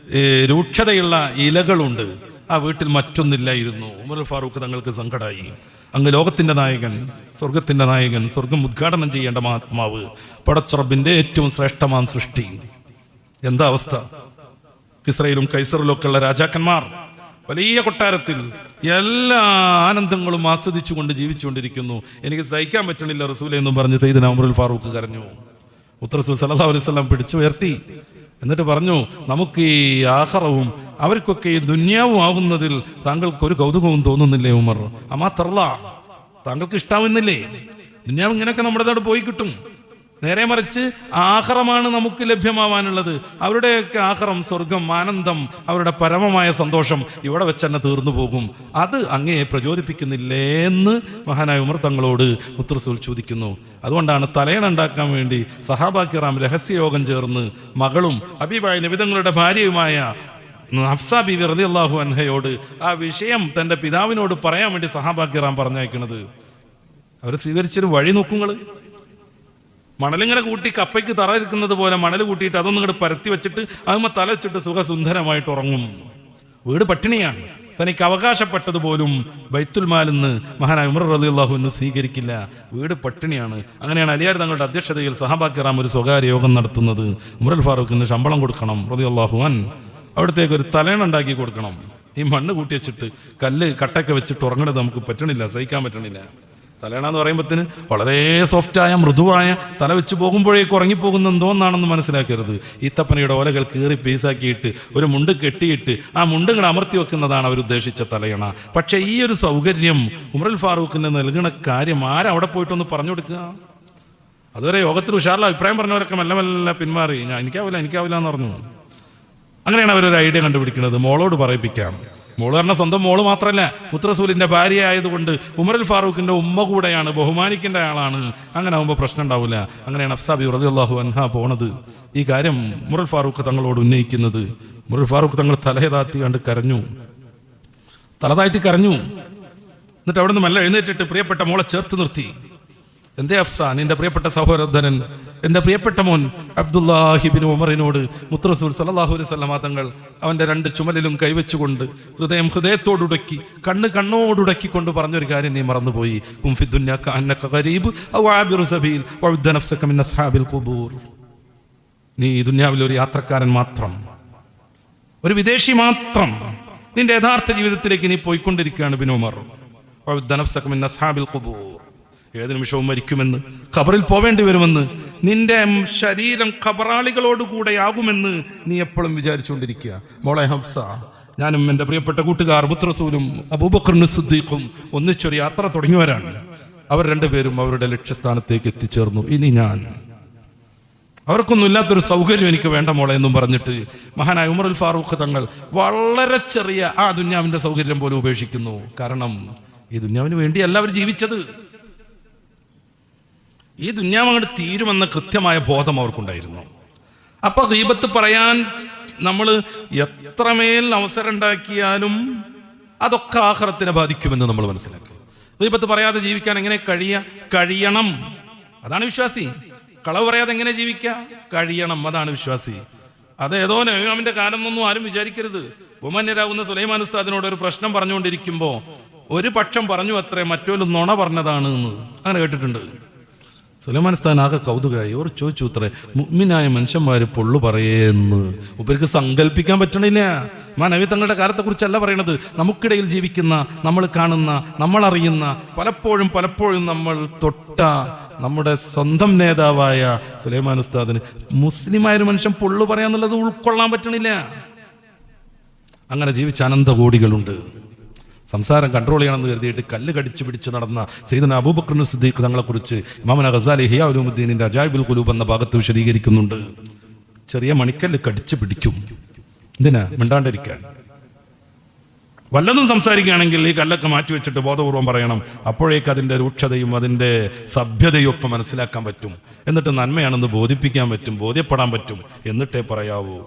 A: രൂക്ഷതയുള്ള ഇലകളുണ്ട്. ആ വീട്ടിൽ മറ്റൊന്നില്ലായിരുന്നു. ഉമറുൽ ഫാറൂഖ് തങ്ങൾക്ക് സങ്കടമായി. അങ്ങ് ലോകത്തിന്റെ നായകൻ, സ്വർഗത്തിന്റെ നായകൻ, സ്വർഗം ഉദ്ഘാടനം ചെയ്യേണ്ട മഹാത്മാവ്, പടച്ചുറബിന്റെ ഏറ്റവും ശ്രേഷ്ഠമാം സൃഷ്ടി, എന്താ അവസ്ഥ? കിസ്രയിലും കൈസറിലും ഒക്കെ ഉള്ള രാജാക്കന്മാർ വലിയ കൊട്ടാരത്തിൽ എല്ലാ ആനന്ദങ്ങളും ആസ്വദിച്ചുകൊണ്ട് ജീവിച്ചുകൊണ്ടിരിക്കുന്നു. എനിക്ക് സഹിക്കാൻ പറ്റണില്ല റസൂലേ എന്ന് പറഞ്ഞ് സയ്യിദുനാ ഉമറുൽ ഫാറൂഖ് കരഞ്ഞു. മുത്തറസൂൽ സല്ലല്ലാഹു അലൈഹി വസല്ലം പിടിച്ചു ഉയർത്തി. എന്നിട്ട് പറഞ്ഞു, നമുക്ക് ഈ ആഖിറവും അവർക്കൊക്കെ ഈ ദുന്യാവും ആവുന്നതിൽ താങ്കൾക്കൊരു കൗതുകവും തോന്നുന്നില്ലേ ഉമർ? അമാ തർള, താങ്കൾക്ക് ഇഷ്ടാവുന്നില്ലേ? ദുന്യാവ് ഇങ്ങനെയൊക്കെ നമ്മുടെ നാട് പോയി കിട്ടും. നേരെ മറിച്ച് ആഖിറമാണ് നമുക്ക് ലഭ്യമാവാനുള്ളത്. അവരുടെയൊക്കെ ആഖിറം, സ്വർഗം, ആനന്ദം, അവരുടെ പരമമായ സന്തോഷം ഇവിടെ വെച്ച് തന്നെ തീർന്നു പോകും. അത് അങ്ങയെ പ്രചോദിപ്പിക്കുന്നില്ലേ എന്ന് മഹാനായ ഉമർ തങ്ങളോട് മുത്തറസൂൽ ചോദിക്കുന്നു. അതുകൊണ്ടാണ് തലയണ ഉണ്ടാക്കാൻ വേണ്ടി സഹാബാ കിറാം രഹസ്യയോഗം ചേർന്ന് മകളും ഹബീബായ നബി തങ്ങളുടെ ഭാര്യയുമായ ഹഫ്സ ബീവി റളിയല്ലാഹു അൻഹയോട് ആ വിഷയം തൻ്റെ പിതാവിനോട് പറയാൻ വേണ്ടി സഹാബാ കിറാം പറഞ്ഞയക്കുന്നത്. അവർ സ്വീകരിച്ചൊരു വഴി നോക്കുങ്ങൾ. മണലിങ്ങനെ കൂട്ടി കപ്പയ്ക്ക് തറ ഇരിക്കുന്നത് പോലെ മണൽ കൂട്ടിയിട്ട് അതൊന്നും ഇങ്ങോട്ട് പരത്തി വെച്ചിട്ട് അതുമ്മ തല വെച്ചിട്ട് സുഖസുന്ദരമായിട്ട് ഉറങ്ങും. വീട് പട്ടിണിയാണ്. തനിക്ക് അവകാശപ്പെട്ടതുപോലും ബൈത്തുൽ മാലിൽ നിന്ന് മഹാനായ ഉമർ റളിയല്ലാഹു അൻഹു സ്വീകരിക്കില്ല. വീട് പട്ടിണിയാണ്. അങ്ങനെയാണ് അലിയാർ തങ്ങളുടെ അധ്യക്ഷതയിൽ സഹാബാ കിറാം ഒരു സ്വകാര്യ യോഗം നടത്തുന്നത്. ഉമറുൽ ഫാറൂഖിന് ശമ്പളം കൊടുക്കണം റളിയല്ലാഹു അൻഹു. അവിടത്തേക്ക് ഒരു തലേണ ഉണ്ടാക്കി കൊടുക്കണം. ഈ മണ്ണ് കൂട്ടി വെച്ചിട്ട് കല്ല് കട്ടൊക്കെ വെച്ചിട്ട് ഉറങ്ങണത് നമുക്ക് പറ്റണില്ല, സഹിക്കാൻ പറ്റണില്ല. തലേണ എന്ന് പറയുമ്പോഴത്തേന് വളരെ സോഫ്റ്റായ മൃദുവായ തല വെച്ച് പോകുമ്പോഴേക്ക് ഉറങ്ങിപ്പോകുന്ന എന്തോന്നാണെന്ന് മനസ്സിലാക്കരുത്. ഈത്തപ്പനയുടെ ഓലകൾ കീറി പീസാക്കിയിട്ട് ഒരു മുണ്ട് കെട്ടിയിട്ട് ആ മുണ്ടുകൾ അമർത്തി വെക്കുന്നതാണ് അവരുദ്ദേശിച്ച തലയണ. പക്ഷേ ഈ ഒരു സൗകര്യം ഉമറുൽ ഫാറൂഖിന് നൽകുന്ന കാര്യം ആരവിടെ പോയിട്ടൊന്ന് പറഞ്ഞു കൊടുക്കുക? അതുവരെ യോഗത്തിൽ ഉഷാറിൽ അഭിപ്രായം പറഞ്ഞവരൊക്കെ മെല്ലെ മെല്ലെ പിന്മാറി. എനിക്കാവില്ല എന്ന് പറഞ്ഞു. അങ്ങനെയാണ് അവരൊരു ഐഡിയ കണ്ടുപിടിക്കുന്നത്. മോളോട് പറയിപ്പിക്കാം, മോള് പറഞ്ഞ സ്വന്തം മോള് മാത്രമല്ല, മുത്തറസൂലിന്റെ ഭാര്യ ആയതുകൊണ്ട് ഉമറുൽ ഫാറൂഖിന്റെ ഉമ്മ കൂടെയാണ്, ബഹുമാനിക്കേണ്ട ആളാണ്. അങ്ങനെ ആകുമ്പോൾ പ്രശ്നം ഉണ്ടാവില്ല. അങ്ങനെയാണ് ഹഫ്സ ബി റളിയല്ലാഹു അൻഹ പോണത്. ഈ കാര്യം ഉമറുൽ ഫാറൂഖ് തങ്ങളോട് ഉന്നയിക്കുന്നത്. ഉമറുൽ ഫാറൂഖ് തങ്ങൾ തലതാത്തി കണ്ട് കരഞ്ഞു, തലതാഴ്ത്തി കരഞ്ഞു. എന്നിട്ട് അവിടെ നിന്ന് മെല്ലെ എഴുന്നേറ്റിട്ട് പ്രിയപ്പെട്ട മോളെ ചേർത്ത് നിർത്തി. എന്തേ ഹഫ്സ, നിന്റെ പ്രിയപ്പെട്ട സഹോദരൻ, എൻ്റെ പ്രിയപ്പെട്ട മോൻ അബ്ദുല്ലാഹി ബിൻ ഉമറിനോട് മുത്തറസൂൽ സല്ലല്ലാഹു അലൈഹി വസല്ലമ തങ്ങൾ അവൻ്റെ 2 ചുമലിലും കൈവച്ചുകൊണ്ട് ഹൃദയത്തോടുടക്കി കണ്ണോടുടക്കിക്കൊണ്ട് പറഞ്ഞൊരു കാര്യം നീ മറന്നുപോയി. കും ഫി ദുനിയ കഅന്നക ഗരീബ് ഔ ആബിറു സബീൽ വഉദ്ദ നഫ്സക മിൻ അസ്ഹാബിൽ ഖുബൂർ. നീ ഈ ദുനിയാവിൽ ഒരു യാത്രക്കാരൻ മാത്രം, ഒരു വിദേശി മാത്രം. നിന്റെ യഥാർത്ഥ ജീവിതത്തിലേക്ക് നീ പോയിക്കൊണ്ടിരിക്കുകയാണ് ബിൻ ഉമർ. വഉദ്ദ നഫ്സക മിൻ അസ്ഹാബിൽ ഖുബൂർ. ഏത് നിമിഷവും മരിക്കുമെന്ന്, ഖബറിൽ പോവേണ്ടി വരുമെന്ന്, നിന്റെ ശരീരം ഖബറാളികളോടുകൂടെയാകുമെന്ന് നീ എപ്പോഴും വിചാരിച്ചുകൊണ്ടിരിക്കുക. മോളെ ഹഫ്സ, ഞാനും എൻ്റെ പ്രിയപ്പെട്ട കൂട്ടുകാർ മുത്തറസൂലും അബൂബക്കർ സിദ്ദീഖും ഒന്നിച്ചൊരു യാത്ര തുടങ്ങിയവരാണ്. അവർ 2 പേരും അവരുടെ ലക്ഷ്യസ്ഥാനത്തേക്ക് എത്തിച്ചേർന്നു. ഇനി ഞാൻ, അവർക്കൊന്നും ഇല്ലാത്തൊരു സൗകര്യം എനിക്ക് വേണ്ട മോളെ എന്നും പറഞ്ഞിട്ട് മഹാനായ ഉമറുൽ ഫാറൂഖ് തങ്ങൾ വളരെ ചെറിയ ആ ദുന്യാവിന്റെ സൗകര്യം പോലും ഉപേക്ഷിക്കുന്നു. കാരണം ഈ ദുന്യാവിന് വേണ്ടിയല്ല അവർ ജീവിച്ചത്. ഈ ദുന്യാവ് അങ്ങോട്ട് തീരുമെന്ന കൃത്യമായ ബോധം അവർക്കുണ്ടായിരുന്നു. അപ്പൊ ഗീബത്ത് പറയാൻ നമ്മൾ എത്രമേൽ അവസരം ഉണ്ടാക്കിയാലും അതൊക്കെ ആഖിറത്തിനെ ബാധിക്കുമെന്ന് നമ്മൾ മനസ്സിലാക്കി. ഗീബത്ത് പറയാതെ ജീവിക്കാൻ എങ്ങനെ കഴിയണം? അതാണ് വിശ്വാസി. കളവ് പറയാതെ എങ്ങനെ കഴിയണം? അതാണ് വിശ്വാസി. അത് ഏതോ നബിയുടെ കാലം എന്നൊന്നും ആരും വിചാരിക്കരുത്. ബഹുമാന്യരാകുന്ന സുലൈമാൻ ഉസ്താദിനോട് ഒരു പ്രശ്നം പറഞ്ഞുകൊണ്ടിരിക്കുമ്പോ ഒരു പക്ഷം പറഞ്ഞു അത്രേ, മറ്റൊരു നുണ പറഞ്ഞതാണ് എന്ന്. അങ്ങനെ കേട്ടിട്ടുണ്ട്. സുലൈമാൻ ഉസ്താദ് ആകെ കൗതുകമായി. അവർ ചോദിച്ചു അത്രേ, മുഅ്മിനായ മനുഷ്യന്മാര് പൊള്ളു പറയേന്ന് ഉപർക്ക് സങ്കല്പിക്കാൻ പറ്റണില്ല. നബി തങ്ങളുടെ കാലത്തെക്കുറിച്ചല്ല പറയണത്. നമുക്കിടയിൽ ജീവിക്കുന്ന, നമ്മൾ കാണുന്ന, നമ്മൾ അറിയുന്ന, പലപ്പോഴും നമ്മൾ തൊട്ട നമ്മുടെ സ്വന്തം നേതാവായ സുലൈമാൻ ഉസ്താദിന് മുസ്ലിമായ ഒരു മനുഷ്യൻ പൊള്ളു പറയാന്നുള്ളത് ഉൾക്കൊള്ളാൻ പറ്റണില്ല. അങ്ങനെ ജീവിച്ച അനന്തകോടികളുണ്ട്. സംസാരം കൺട്രോൾ ചെയ്യണമെന്ന് കരുതിയിട്ട് കല്ല് കടിച്ചു പിടിച്ച് നടന്ന സയ്യിദുനാ അബൂബക്കർ സിദ്ദീഖ് തങ്ങളെക്കുറിച്ച് ഇമാമുന ഗസാലി ഇഹ്യാ ഉലൂമുദ്ദീനിന്റെ അജായിബുൽ ഖുലൂബ് എന്ന ഭാഗത്ത് വിശദീകരിക്കുന്നുണ്ട്. ചെറിയ മണിക്കല്ല് കടിച്ചു പിടിക്കും. എന്തിനാ? മിണ്ടാണ്ടിരിക്കാൻ. വല്ലതും സംസാരിക്കുകയാണെങ്കിൽ ഈ കല്ലൊക്കെ മാറ്റിവെച്ചിട്ട് ബോധപൂർവം പറയണം. അപ്പോഴേക്ക് അതിൻ്റെ രൂക്ഷതയും അതിൻ്റെ സഭ്യതയും ഒക്കെ മനസ്സിലാക്കാൻ പറ്റും. എന്നിട്ട് നന്മയാണെന്ന് ബോധിപ്പിക്കാൻ പറ്റും, ബോധ്യപ്പെടാൻ പറ്റും. എന്നിട്ടേ പറയാവൂ.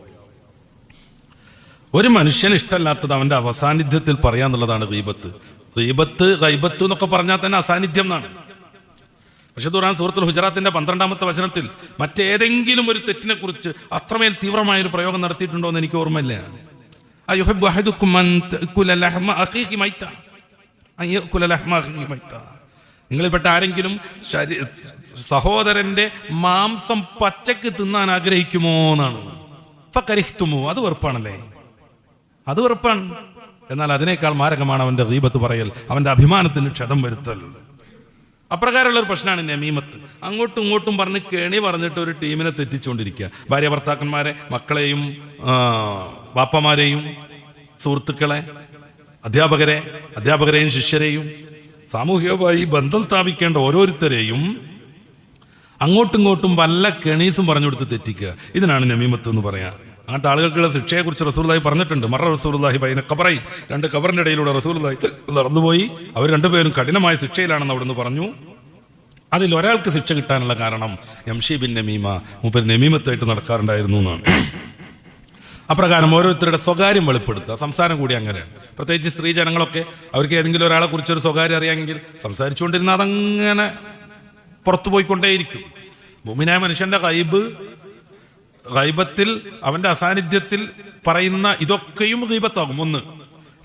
A: ഒരു മനുഷ്യന് ഇഷ്ടമല്ലാത്തത് അവൻ്റെ അവസാന്നിധ്യത്തിൽ പറയാന്നുള്ളതാണ് ഗീബത്ത്. ഗൈബത്ത് എന്നൊക്കെ പറഞ്ഞാൽ തന്നെ അസാന്നിധ്യം എന്നാണ്. പക്ഷേ ഖുർആൻ സൂറത്തുൽ ഹുജറാത്തിന്റെ 12-ാമത്തെ വചനത്തിൽ മറ്റേതെങ്കിലും ഒരു തെറ്റിനെ കുറിച്ച് അത്രമേൽ തീവ്രമായ ഒരു പ്രയോഗം നടത്തിയിട്ടുണ്ടോ എന്ന് എനിക്ക് ഓർമ്മയില്ല. നിങ്ങളിൽപ്പെട്ട ആരെങ്കിലും സഹോദരന്റെ മാംസം പച്ചക്ക് തിന്നാൻ ആഗ്രഹിക്കുമോ എന്നാണ്. ഫകരിഹ്തുമു, അത് വെറുപ്പാണല്ലേ? അത് വെറുപ്പാണ്. എന്നാൽ അതിനേക്കാൾ മാരകമാണ് അവന്റെ ഗീബത്ത് പറയൽ, അവന്റെ അഭിമാനത്തിന് ക്ഷതം വരുത്തൽ. അപ്രകാരമുള്ള ഒരു പ്രശ്നമാണ് നമീമത്ത്. അങ്ങോട്ടും ഇങ്ങോട്ടും പറഞ്ഞ് കേണി പറഞ്ഞിട്ട് ഒരു ടീമിനെ തെറ്റിച്ചുകൊണ്ടിരിക്കുക. ഭാര്യ ഭർത്താക്കന്മാരെ, മക്കളെയും വാപ്പമാരെയും സുഹൃത്തുക്കളെ, അധ്യാപകരെയും ശിഷ്യരെയും സാമൂഹികമായി ബന്ധം സ്ഥാപിക്കേണ്ട ഓരോരുത്തരെയും അങ്ങോട്ടും ഇങ്ങോട്ടും വല്ല കെണീസും പറഞ്ഞു കൊടുത്ത് തെറ്റിക്കുക. ഇതിനാണ് നമീമത്ത് എന്ന് പറയാ. അങ്ങനത്തെ ആളുകൾക്കുള്ള ശിക്ഷയെക്കുറിച്ച് റസൂലുള്ളാഹി പറഞ്ഞിട്ടുണ്ട്. മറ റസൂലുള്ളാഹി ബൈന ഖബറൈൻ, 2 ഖബറിന്റെ ഇടയിലൂടെ റസൂലുള്ളാഹി നടന്നുപോയി. അവർ 2 പേരും കഠിനമായ ശിക്ഷയിലാണെന്ന് അവിടുന്ന് പറഞ്ഞു. അതിൽ ഒരാൾക്ക് ശിക്ഷ കിട്ടാനുള്ള കാരണം യംഷി ബിൻ നമീമ, മൂപ്പർ നമീമത്തായിട്ട് നടക്കാറുണ്ടായിരുന്നു എന്നാണ്. അപ്രകാരം ഓരോരുത്തരുടെ സ്വകാര്യം വെളിപ്പെടുത്തുക. സംസാരം കൂടി അങ്ങനെയാണ്. പ്രത്യേകിച്ച് സ്ത്രീ ജനങ്ങളൊക്കെ അവർക്ക് ഏതെങ്കിലും ഒരാളെ കുറിച്ചൊരു സ്വകാര്യം അറിയാമെങ്കിൽ സംസാരിച്ചുകൊണ്ടിരുന്ന അതങ്ങനെ പുറത്തു പോയിക്കൊണ്ടേയിരിക്കും. മുഅ്മിനായ മനുഷ്യന്റെ ഗൈബത്തിൽ അവന്റെ അസാന്നിധ്യത്തിൽ പറയുന്ന ഇതൊക്കെയും ഗീബത്താകും. 1.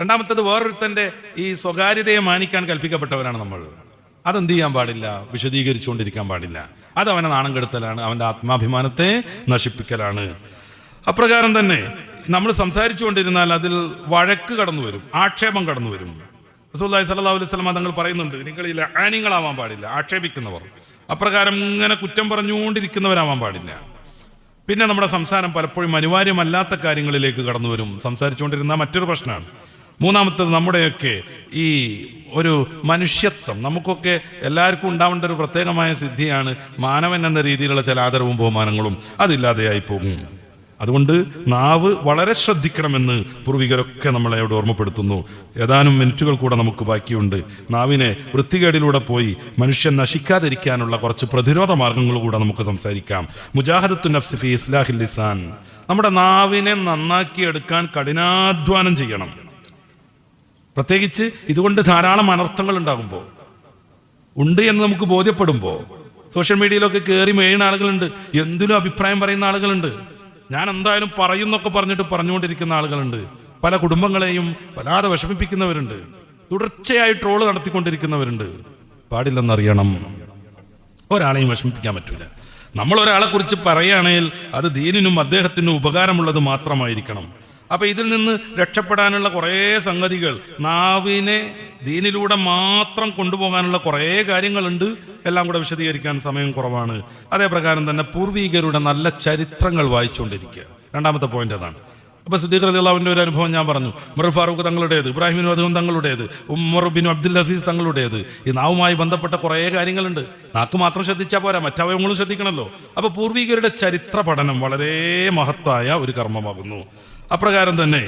A: രണ്ടാമത്തേത് വേറൊരുത്തന്റെ ഈ സ്വകാര്യതയെ മാനിക്കാൻ കൽപ്പിക്കപ്പെട്ടവരാണ് നമ്മൾ. അതെന്ത് ചെയ്യാൻ പാടില്ല? വിശദീകരിച്ചുകൊണ്ടിരിക്കാൻ പാടില്ല. അത് അവനെ നാണം കെടുത്തലാണ്, അവന്റെ ആത്മാഭിമാനത്തെ നശിപ്പിക്കലാണ്. അപ്രകാരം തന്നെ നമ്മൾ സംസാരിച്ചുകൊണ്ടിരുന്നാൽ അതിൽ വഴക്ക് കടന്നു വരും, ആക്ഷേപം കടന്നു വരും. റസൂലുള്ളാഹി സ്വല്ലല്ലാഹു അലൈഹി വസല്ലം തങ്ങൾ പറയുന്നുണ്ട്, നിങ്ങളിൽ ആനിങ്ങളാവാൻ പാടില്ല, ആക്ഷേപിക്കുന്നവർ. അപ്രകാരം ഇങ്ങനെ കുറ്റം പറഞ്ഞുകൊണ്ടിരിക്കുന്നവരാവാൻ പാടില്ല. പിന്നെ നമ്മുടെ സംസാരം പലപ്പോഴും അനിവാര്യമല്ലാത്ത കാര്യങ്ങളിലേക്ക് കടന്നു വരും. സംസാരിച്ചുകൊണ്ടിരുന്ന മറ്റൊരു പ്രശ്നമാണ്. 3-മത്തേത് നമ്മുടെയൊക്കെ ഈ ഒരു മനുഷ്യത്വം, നമുക്കൊക്കെ എല്ലാവർക്കും ഉണ്ടാവേണ്ട ഒരു പ്രത്യേകമായ സിദ്ധിയാണ് മാനവൻ എന്ന രീതിയിലുള്ള ചില ആദരവും ബഹുമാനങ്ങളും. അതില്ലാതെയായി പോകും. അതുകൊണ്ട് നാവ് വളരെ ശ്രദ്ധിക്കണമെന്ന് പൂർവികരൊക്കെ നമ്മളെ അവിടെ ഓർമ്മപ്പെടുത്തുന്നു. ഏതാനും മിനിറ്റുകൾ കൂടെ നമുക്ക് ബാക്കിയുണ്ട്. നാവിനെ വൃത്തികേടിലൂടെ പോയി മനുഷ്യൻ നശിക്കാതിരിക്കാനുള്ള കുറച്ച് പ്രതിരോധ മാർഗങ്ങൾ കൂടെ നമുക്ക് സംസാരിക്കാം. മുജാഹദത്തു നഫ്സ് ഫി ഇസ്ലാഹിൽ ലിസാൻ. നമ്മുടെ നാവിനെ നന്നാക്കിയെടുക്കാൻ കഠിനാധ്വാനം ചെയ്യണം. പ്രത്യേകിച്ച് ഇതുകൊണ്ട് ധാരാളം അനർത്ഥങ്ങൾ ഉണ്ടാകുമ്പോൾ, ഉണ്ട് എന്ന് നമുക്ക് ബോധ്യപ്പെടുമ്പോൾ. സോഷ്യൽ മീഡിയയിലൊക്കെ കയറി മേയുന്ന ആളുകളുണ്ട്, എന്തിനും അഭിപ്രായം പറയുന്ന ആളുകളുണ്ട്, ഞാൻ എന്തായാലും പറയുന്നൊക്കെ പറഞ്ഞിട്ട് പറഞ്ഞുകൊണ്ടിരിക്കുന്ന ആളുകളുണ്ട്. പല കുടുംബങ്ങളെയും വല്ലാതെ വിഷമിപ്പിക്കുന്നവരുണ്ട്, തുടർച്ചയായി ട്രോള് നടത്തിക്കൊണ്ടിരിക്കുന്നവരുണ്ട്. പാടില്ലെന്നറിയണം. ഒരാളെയും വിഷമിപ്പിക്കാൻ പറ്റൂല. നമ്മൾ ഒരാളെ കുറിച്ച് പറയുകയാണെങ്കിൽ അത് ദീനിനും അദ്ദേഹത്തിനും ഉപകാരമുള്ളത് മാത്രമായിരിക്കണം. അപ്പൊ ഇതിൽ നിന്ന് രക്ഷപ്പെടാനുള്ള കുറേ സംഗതികൾ, നാവിനെ ദീനിലൂടെ മാത്രം കൊണ്ടുപോകാനുള്ള കുറേ കാര്യങ്ങളുണ്ട്. എല്ലാം കൂടെ വിശദീകരിക്കാൻ സമയം കുറവാണ്. അതേ പ്രകാരം തന്നെ പൂർവീകരുടെ നല്ല ചരിത്രങ്ങൾ വായിച്ചുകൊണ്ടിരിക്കുക. രണ്ടാമത്തെ പോയിന്റ് അതാണ്. അപ്പൊ സിദ്ദീഖ് റളിയല്ലാഹുവിന്റെ ഒരു അനുഭവം ഞാൻ പറഞ്ഞു. ഉമർ ഫാറൂഖ് തങ്ങളുടേത്, ഇബ്രാഹിം ബിൻ അദ്ഹം തങ്ങളുടേത്, ഉമർ ബിൻ അബ്ദുൽ അസീസ് തങ്ങളുടേത്. ഈ നാവുമായി ബന്ധപ്പെട്ട കുറേ കാര്യങ്ങളുണ്ട്. നാക്ക് മാത്രം ശ്രദ്ധിച്ചാൽ പോരാ, മറ്റവയവങ്ങളും ശ്രദ്ധിക്കണമല്ലോ. അപ്പൊ പൂർവീകരുടെ ചരിത്ര പഠനം വളരെ മഹത്തായ ഒരു കർമ്മമാകുന്നു. അപ്രകാരം തന്നെ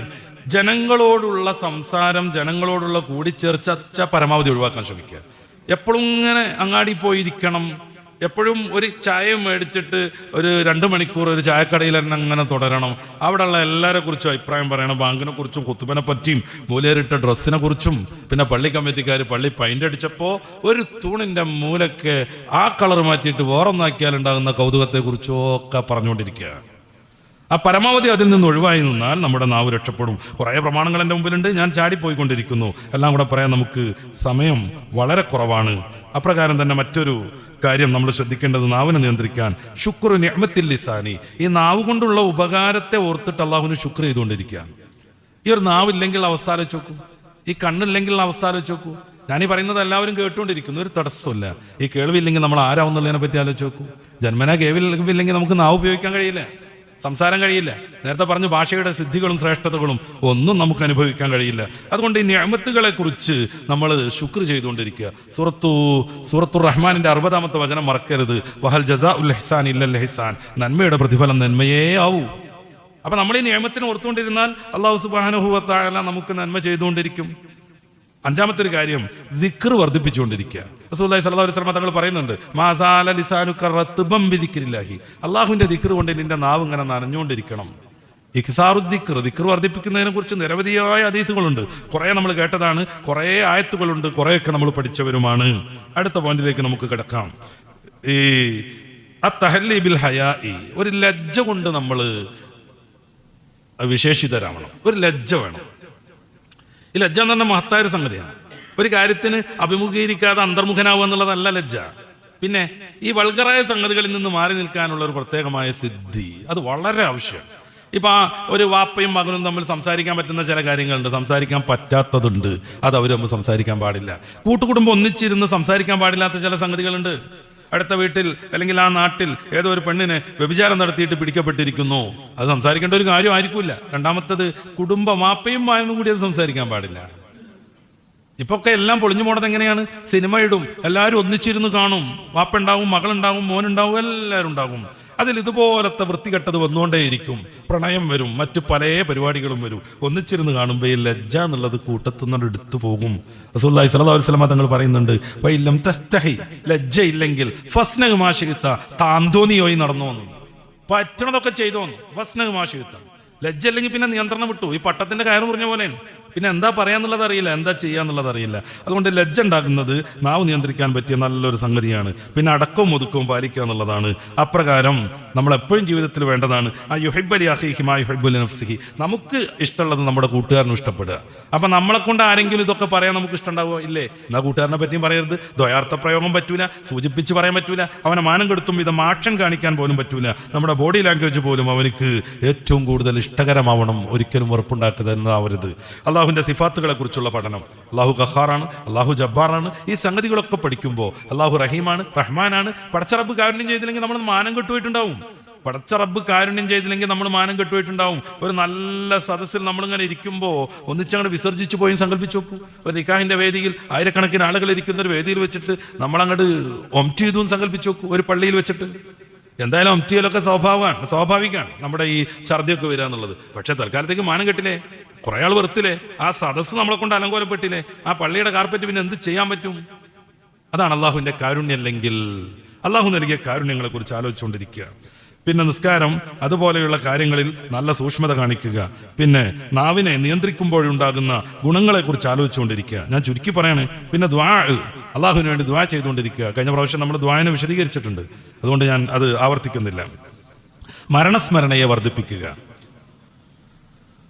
A: ജനങ്ങളോടുള്ള സംസാരം, ജനങ്ങളോടുള്ള കൂടിച്ചേർച്ച പരമാവധി ഒഴിവാക്കാൻ ശ്രമിക്കുക. എപ്പോഴും ഇങ്ങനെ അങ്ങാടി പോയിരിക്കണം, എപ്പോഴും ഒരു ചായ മേടിച്ചിട്ട് ഒരു 2 മണിക്കൂർ ഒരു ചായക്കടയിൽ തന്നെ അങ്ങനെ തുടരണം. അവിടെയുള്ള എല്ലാവരെ കുറിച്ചും അഭിപ്രായം പറയണം. ബാങ്കിനെ കുറിച്ചും ഖുത്ബനെ പറ്റിയും മൂലയിലിട്ട ഡ്രസ്സിനെ കുറിച്ചും. പിന്നെ പള്ളി കമ്മിറ്റിക്കാർ പള്ളി പെയിന്റ് അടിച്ചപ്പോൾ ഒരു തൂണിൻ്റെ മൂലക്ക് ആ കളർ മാറ്റിയിട്ട് വേറൊന്നാക്കിയാലുണ്ടാകുന്ന കൗതുകത്തെക്കുറിച്ചോ ഒക്കെ പറഞ്ഞുകൊണ്ടിരിക്കുക. ആ പരമാവധി അതിൽ നിന്ന് ഒഴിവായി നിന്നാൽ നമ്മുടെ നാവ് രക്ഷപ്പെടും. കുറേ പ്രമാണങ്ങൾ എൻ്റെ മുമ്പിലുണ്ട്, ഞാൻ ചാടിപ്പോയിക്കൊണ്ടിരിക്കുന്നു. എല്ലാം കൂടെ പറയാൻ നമുക്ക് സമയം വളരെ കുറവാണ്. അപ്രകാരം തന്നെ മറ്റൊരു കാര്യം നമ്മൾ ശ്രദ്ധിക്കേണ്ടത്, നാവിനെ നിയന്ത്രിക്കാൻ ശുക്രു നിഅമത്തിൽ ലിസാനി. ഈ നാവ് കൊണ്ടുള്ള ഉപകാരത്തെ ഓർത്തിട്ട് അള്ളാഹുവിന് ശുക്ർ ചെയ്തുകൊണ്ടിരിക്കുക. ഈ ഒരു നാവില്ലെങ്കിൽ അവസ്ഥ ആലോചിച്ച് നോക്കൂ, ഈ കണ്ണില്ലെങ്കിൽ അവസ്ഥ ആലോചിച്ച് നോക്കൂ. ഞാനീ പറയുന്നത് എല്ലാവരും കേട്ടുകൊണ്ടിരിക്കുന്നു, ഒരു തടസ്സമില്ല. ഈ കേൾവില്ലെങ്കിൽ നമ്മൾ ആരാവുന്നുള്ളതിനെ പറ്റി ആലോചിച്ച് നോക്കൂ. ജന്മനാ കേൾവില്ലെങ്കിൽ നമുക്ക് നാവ് ഉപയോഗിക്കാൻ കഴിയില്ല, സംസാരം കഴിയില്ല. നേരത്തെ പറഞ്ഞു, ഭാഷയുടെ സിദ്ധികളും ശ്രേഷ്ഠതകളും ഒന്നും നമുക്ക് അനുഭവിക്കാൻ കഴിയില്ല. അതുകൊണ്ട് ഈ നിഅമത്തുകളെ കുറിച്ച് നമ്മൾ ശുക്ർ ചെയ്തുകൊണ്ടിരിക്കുക. സൂറത്തുർ റഹ്മാനിന്റെ 60-ാമത്തെ വചനം മറക്കരുത്. വഹൽ ജസാഉൽ ഇഹ്സാൻ ഇല്ലൽ ഇഹ്സാൻ. നന്മയുടെ പ്രതിഫലം നന്മയേ ആവൂ. അപ്പൊ നമ്മൾ ഈ നിഅമത്തിനെ ഓർത്തുകൊണ്ടിരുന്നാൽ അല്ലാഹു സുബ്ഹാനഹു വ തആല നമുക്ക് നന്മ ചെയ്തുകൊണ്ടിരിക്കും. അഞ്ചാമത്തെ ഒരു കാര്യം, ദിക്ർ വർദ്ധിപ്പിച്ചുകൊണ്ടിരിക്കുക. റസൂലുള്ളാഹി സ്വല്ലല്ലാഹു അലൈഹി വസല്ലം തങ്ങൾ പറയുന്നുണ്ട്, മാസാല ലിസാനുക റത്ബൻ ബിദിക്രില്ലാഹി. അല്ലാഹുവിന്റെ ദിക്ർ കൊണ്ട് നിന്റെ നാവ് ഇങ്ങനെ നനഞ്ഞുകൊണ്ടിരിക്കണം. ദിക്ർ വർദ്ധിപ്പിക്കുന്നതിനെ കുറിച്ച് നിരവധിയായ ഹദീസുകളുണ്ട്. കുറേ നമ്മൾ കേട്ടതാണ്, കുറേ ആയത്തുകളുണ്ട്, കുറേയൊക്കെ നമ്മൾ പഠിച്ചവരുമാണ്. അടുത്ത പോയിന്റിലേക്ക് നമുക്ക് കിടക്കാം. ഈ അത്തഹല്ലി ബിൽ ഹയാഇ, ഒരു ലജ്ജ കൊണ്ട് നമ്മൾ വിശേഷിതരാവണം. ഒരു ലജ്ജ വേണം. ഈ ലജ്ജ എന്ന് പറഞ്ഞാൽ മഹത്തായ ഒരു സംഗതിയാണ്. ഒരു കാര്യത്തിന് അഭിമുഖീകരിക്കാതെ അന്തർമുഖനാവുക എന്നുള്ളതല്ല ലജ്ജ. പിന്നെ ഈ വൾഗറായ സംഗതികളിൽ നിന്ന് മാറി നിൽക്കാനുള്ള ഒരു പ്രത്യേകമായ സിദ്ധി, അത് വളരെ ആവശ്യമാണ്. ഇപ്പൊ ഒരു വാപ്പയും മകനും തമ്മിൽ സംസാരിക്കാൻ പറ്റുന്ന ചില കാര്യങ്ങളുണ്ട്, സംസാരിക്കാൻ പറ്റാത്തതുണ്ട്. അത് അവർ തമ്മിൽ സംസാരിക്കാൻ പാടില്ല. കൂട്ടുകുടുംബം ഒന്നിച്ചിരുന്ന് സംസാരിക്കാൻ പാടില്ലാത്ത ചില സംഗതികളുണ്ട്. അടുത്ത വീട്ടിൽ അല്ലെങ്കിൽ ആ നാട്ടിൽ ഏതോ ഒരു പെണ്ണിന് വ്യഭിചാരം നടത്തിയിട്ട് പിടിക്കപ്പെട്ടിരിക്കുന്നു, അത് സംസാരിക്കേണ്ട ഒരു കാര്യമായിരിക്കില്ല. രണ്ടാമത്തത്, കുടുംബ മാപ്പയും മാനും കൂടി അത് സംസാരിക്കാൻ പാടില്ല. ഇപ്പൊക്കെ എല്ലാം പൊളിഞ്ഞു പോണത് എങ്ങനെയാണ്? സിനിമ ഇടും, എല്ലാവരും ഒന്നിച്ചിരുന്ന് കാണും, വാപ്പുണ്ടാവും, മകളുണ്ടാവും, മോനുണ്ടാവും, എല്ലാവരും ഉണ്ടാകും. അതിൽ ഇതുപോലത്തെ വൃത്തികെട്ടത് വന്നുകൊണ്ടേയിരിക്കും. പ്രണയം വരും, മറ്റു പല പരിപാടികളും വരും. ഒന്നിച്ചിരുന്ന് കാണുമ്പോൾ ഈ ലജ്ജ എന്നുള്ളത് കൂട്ടത്തുനിന്ന് എടുത്തു പോകും. റസൂലുള്ളാഹി സ്വല്ലല്ലാഹു അലൈഹി വസല്ലം തങ്ങൾ പറയുന്നുണ്ട്, വൈലം തസ്തഹി, ലജ്ജ ഇല്ലെങ്കിൽ ഫസ്നഹ് മാ ശിഇത, താന്തോന്നിയോയി നടന്നോന്നു, പറ്റണതൊക്കെ ചെയ്തോന്നു. ഫസ്നഹ് മാ ശിഇത, ലജ്ജ ഇല്ലെങ്കിൽ പിന്നെ നിയന്ത്രണം വിട്ടു. ഈ പട്ടത്തിന്റെ കയറ് മുറിഞ്ഞ പോലെയാണ്. പിന്നെ എന്താ പറയാന്നുള്ളത് അറിയില്ല, എന്താ ചെയ്യാന്നുള്ളത് അറിയില്ല. അതുകൊണ്ട് ലജ്ജ ഉണ്ടാക്കുന്നത് നാവ് നിയന്ത്രിക്കാൻ പറ്റിയ നല്ലൊരു സംഗതിയാണ്. പിന്നെ അടക്കവും ഒതുക്കവും പാലിക്കുക എന്നുള്ളതാണ്. അപ്രകാരം നമ്മൾ എപ്പോഴും ജീവിതത്തിൽ വേണ്ടതാണ് ആ യുഹിബ്ബലി അഖീഹി മാ യുഹിബ്ബുലി നഫ്സിഹി. നമുക്ക് ഇഷ്ടമുള്ളത് നമ്മുടെ കൂട്ടുകാരനും ഇഷ്ടപ്പെടുക. അപ്പൊ നമ്മളെ കൊണ്ട് ആരെങ്കിലും ഇതൊക്കെ പറയാൻ നമുക്ക് ഇഷ്ടമുണ്ടാവുമോ? ഇല്ലേ? എന്നാ കൂട്ടുകാരനെ പറ്റിയും പറയരുത്. ദ്വയാർത്ഥ പ്രയോഗം പറ്റൂല, സൂചിപ്പിച്ച് പറയാൻ പറ്റൂല, അവനെ മാനം കെടുത്തും വിധം ആക്ഷൻ കാണിക്കാൻ പോലും പറ്റൂല. നമ്മുടെ ബോഡി ലാംഗ്വേജ് പോലും അവനക്ക് ഏറ്റവും കൂടുതൽ ഇഷ്ടകരമാവണം. ഒരിക്കലും ഉറപ്പുണ്ടാക്കുന്നതാവരുത്. അള്ളാഹുവിന്റെ സിഫാത്തുകളെ കുറിച്ചുള്ള പഠനം. അള്ളാഹു ഖഹാറാണ്, അള്ളാഹു ജബ്ബാറാണ്. ഈ സംഗതികളൊക്കെ പഠിക്കുമ്പോൾ അള്ളാഹു റഹീമാണ്, റഹ്മാനാണ്. പടച്ചറബ് കാരുണ്യം ചെയ്തില്ലെങ്കിൽ നമ്മൾ മാനം കെട്ടുപോയിട്ടുണ്ടാവും. പടച്ചറബ് കാരുണ്യം ചെയ്തില്ലെങ്കിൽ നമ്മൾ മാനം കെട്ടുപോയിട്ടുണ്ടാവും. ഒരു നല്ല സദസ്സിൽ നമ്മളിങ്ങനെ ഇരിക്കുമ്പോൾ ഒന്നിച്ചങ്ങനെ വിസർജിച്ചു പോയി സങ്കല്പിച്ചു നോക്കൂ. ഒരു നിക്കാഹിന്റെ വേദിയിൽ ആയിരക്കണക്കിന് ആളുകൾ ഇരിക്കുന്ന ഒരു വേദിയിൽ വെച്ചിട്ട് നമ്മളങ്ങോട്ട് ഒംറ്റ് ചെയ്തു സങ്കല്പിച്ചു നോക്കൂ. ഒരു പള്ളിയിൽ വെച്ചിട്ട് എന്തായാലും ഒംറ്റിയിലൊക്കെ സ്വാഭാവികമാണ് നമ്മുടെ ഈ ഛർദിയൊക്കെ വരിക എന്നുള്ളത്. പക്ഷെ തൽക്കാലത്തേക്ക് മാനം കെട്ടില്ലേ, കുറെ ആൾ വെറുത്തില്ലേ, ആ സദസ്സ് നമ്മളെ കൊണ്ട് അലങ്കോലപ്പെട്ടില്ലേ, ആ പള്ളിയുടെ കാർപ്പറ്റ് പിന്നെ എന്ത് ചെയ്യാൻ പറ്റും? അതാണ് അള്ളാഹുവിന്റെ കാരുണ്യം. അല്ലെങ്കിൽ അള്ളാഹു നൽകിയ കാരുണ്യങ്ങളെ കുറിച്ച് ആലോചിച്ചുകൊണ്ടിരിക്കുക. പിന്നെ നിസ്കാരം അതുപോലെയുള്ള കാര്യങ്ങളിൽ നല്ല സൂക്ഷ്മത കാണിക്കുക. പിന്നെ നാവിനെ നിയന്ത്രിക്കുമ്പോഴുണ്ടാകുന്ന ഗുണങ്ങളെക്കുറിച്ച് ആലോചിച്ചുകൊണ്ടിരിക്കുക. ഞാൻ ചുരുക്കി പറയണേ. പിന്നെ ദ്വാ, അള്ളാഹുവിന് വേണ്ടി ദ്വാ ചെയ്തുകൊണ്ടിരിക്കുക. കഴിഞ്ഞ പ്രാവശ്യം നമ്മൾ ദ്വാനെ വിശദീകരിച്ചിട്ടുണ്ട്, അതുകൊണ്ട് ഞാൻ അത് ആവർത്തിക്കുന്നില്ല. മരണസ്മരണയെ വർദ്ധിപ്പിക്കുക.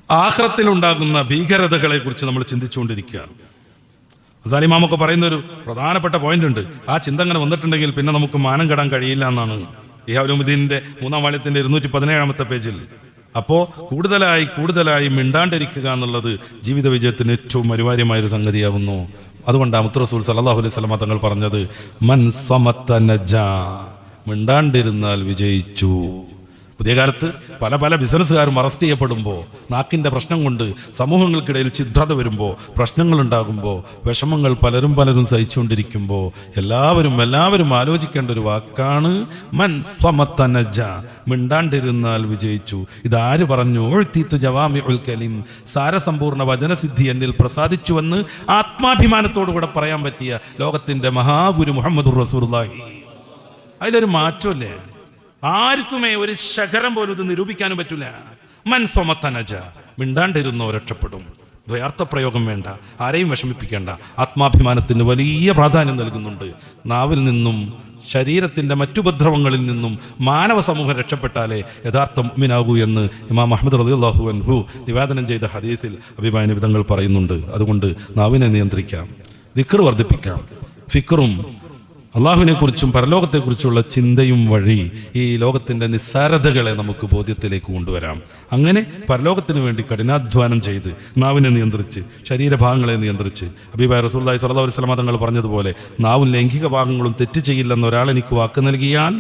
A: ആഖിറത്തിലുണ്ടാകുന്ന ഭീകരതകളെ കുറിച്ച് നമ്മൾ ചിന്തിച്ചുകൊണ്ടിരിക്കുക. ഇമാമൊക്കെ പറയുന്ന ഒരു പ്രധാനപ്പെട്ട പോയിന്റ് ഉണ്ട്. ആ ചിന്ത അങ്ങനെ വന്നിട്ടുണ്ടെങ്കിൽ പിന്നെ നമുക്ക് മാനം കെടാൻ കഴിയില്ല എന്നാണ് ഇഹ്യാഉലുദ്ദീനിന്റെ 3-ാം വാള്യത്തിന്റെ 217-ാമത്തെ പേജിൽ. അപ്പോൾ കൂടുതലായി മിണ്ടാണ്ടിരിക്കുക എന്നുള്ളത് ജീവിത വിജയത്തിന് ഏറ്റവും അനിവാര്യമായൊരു സംഗതിയാകുന്നു. അതുകൊണ്ടാണ് മുത്ത് റസൂൽ സല്ലല്ലാഹു അലൈഹി വസല്ലം തങ്ങൾ പറഞ്ഞത്, മൻ സമത്ത നജാ, മിണ്ടാണ്ടിരുന്നാൽ വിജയിച്ചു. പുതിയ കാലത്ത് പല ബിസിനസ്സുകാരും അറസ്റ്റ് ചെയ്യപ്പെടുമ്പോൾ, നാക്കിൻ്റെ പ്രശ്നം കൊണ്ട് സമൂഹങ്ങൾക്കിടയിൽ ഛിദ്രത വരുമ്പോൾ, പ്രശ്നങ്ങളുണ്ടാകുമ്പോൾ, വിഷമങ്ങൾ പലരും സഹിച്ചുകൊണ്ടിരിക്കുമ്പോൾ എല്ലാവരും ആലോചിക്കേണ്ട ഒരു വാക്കാണ് മൻ സ്വമത്ത നജ, മിണ്ടാണ്ടിരുന്നാൽ വിജയിച്ചു. ഇതാര് പറഞ്ഞു? ഉഴ്തീതു ജവാമിഉൽ കലിം, സാരസമ്പൂർണ്ണ വചനസിദ്ധി എന്നിൽ പ്രസാദിച്ചുവെന്ന് ആത്മാഭിമാനത്തോടുകൂടെ പറയാൻ പറ്റിയ ലോകത്തിൻ്റെ മഹാഗുരു മുഹമ്മദുർ റസൂലുള്ളാഹി. അതിലൊരു മാറ്റമില്ലേ? ആർക്കുമേ ഒരു ശകരം പോലും ഇത് നിരൂപിക്കാനും പറ്റില്ല. മൻ സ്വമത്ത നജ, മിണ്ടാണ്ടിരുന്നോ രക്ഷപ്പെടും. ദ്വയാർത്ഥ പ്രയോഗം വേണ്ട, ആരെയും വിഷമിപ്പിക്കേണ്ട. ആത്മാഭിമാനത്തിന് വലിയ പ്രാധാന്യം നൽകുന്നുണ്ട്. നാവിൽ നിന്നും ശരീരത്തിൻ്റെ മറ്റുപദ്രവങ്ങളിൽ നിന്നും മാനവ സമൂഹം രക്ഷപ്പെട്ടാലേ യഥാർത്ഥ മുഅ്മിനാകൂ എന്ന് ഇമാം അഹ്മദ് റളിയല്ലാഹു അൻഹു നിവേദനം ചെയ്ത ഹദീസിൽ അഭിമാന വിധങ്ങൾ പറയുന്നുണ്ട്. അതുകൊണ്ട് നാവിനെ നിയന്ത്രിക്കാം, ദിക്ർ വർദ്ധിപ്പിക്കാം. ഫിക്റും അള്ളാഹുവിനെ കുറിച്ചും പരലോകത്തെക്കുറിച്ചുള്ള ചിന്തയും വഴി ഈ ലോകത്തിൻ്റെ നിസ്സാരതകളെ നമുക്ക് ബോധ്യത്തിലേക്ക് കൊണ്ടുവരാം. അങ്ങനെ പരലോകത്തിന് വേണ്ടി കഠിനാധ്വാനം ചെയ്ത് നാവിനെ നിയന്ത്രിച്ച് ശരീരഭാഗങ്ങളെ നിയന്ത്രിച്ച് ഹബീബായ റസൂലുള്ളാഹി സ്വല്ലല്ലാഹു അലൈഹി വസല്ലം തങ്ങൾ പറഞ്ഞതുപോലെ നാവും ലൈംഗിക ഭാഗങ്ങളും തെറ്റ് ചെയ്യില്ലെന്ന് ഒരാൾ എനിക്ക് വാക്ക് നൽകിയാൽ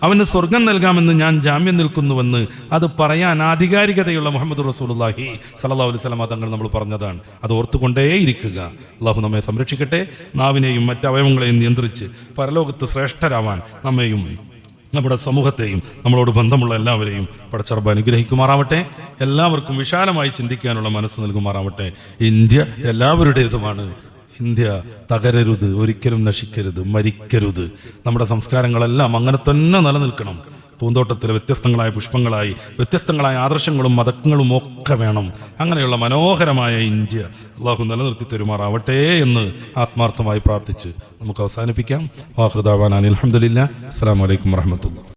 A: അവന് സ്വർഗം നൽകാമെന്ന് ഞാൻ ജാമ്യം നിൽക്കുന്നുവെന്ന് അത് പറയാൻ ആധികാരികതയുള്ള മുഹമ്മദ് റസൂലുള്ളാഹി സ്വല്ലല്ലാഹു അലൈഹി വസല്ലം തങ്ങൾ നമ്മൾ പറഞ്ഞതാണ്. അത് ഓർത്തുകൊണ്ടേയിരിക്കുക. അള്ളാഹു നമ്മെ സംരക്ഷിക്കട്ടെ. നാവിനെയും മറ്റവയവങ്ങളെയും നിയന്ത്രിച്ച് പരലോകത്ത് ശ്രേഷ്ഠരാവാൻ നമ്മെയും നമ്മുടെ സമൂഹത്തെയും നമ്മളോട് ബന്ധമുള്ള എല്ലാവരെയും പടച്ചറബ് അനുഗ്രഹിക്കുമാറാവട്ടെ. എല്ലാവർക്കും വിശാലമായി ചിന്തിക്കാനുള്ള മനസ്സ് നൽകുമാറാവട്ടെ. ഇന്ത്യ എല്ലാവരുടേതുമാണ്. ഇന്ത്യ തകരരുത്, ഒരിക്കലും നശിക്കരുത്, മരിക്കരുത്. നമ്മുടെ സംസ്കാരങ്ങളെല്ലാം അങ്ങനെ തന്നെ നിലനിൽക്കണം. പൂന്തോട്ടത്തിൽ വ്യത്യസ്തങ്ങളായ പുഷ്പങ്ങളായി വ്യത്യസ്തങ്ങളായ ആദർശങ്ങളും മതങ്ങളും ഒക്കെ വേണം. അങ്ങനെയുള്ള മനോഹരമായ ഇന്ത്യ അള്ളാഹു നിലനിർത്തി തരുമാറാവട്ടെ എന്ന് ആത്മാർത്ഥമായി പ്രാർത്ഥിച്ച് നമുക്ക് അവസാനിപ്പിക്കാം. വാഖിറു ദഅ്വാനാ അൽഹംദുലില്ലാഹി. അസ്സലാമു അലൈക്കും വറഹ്മത്തുള്ളാഹി.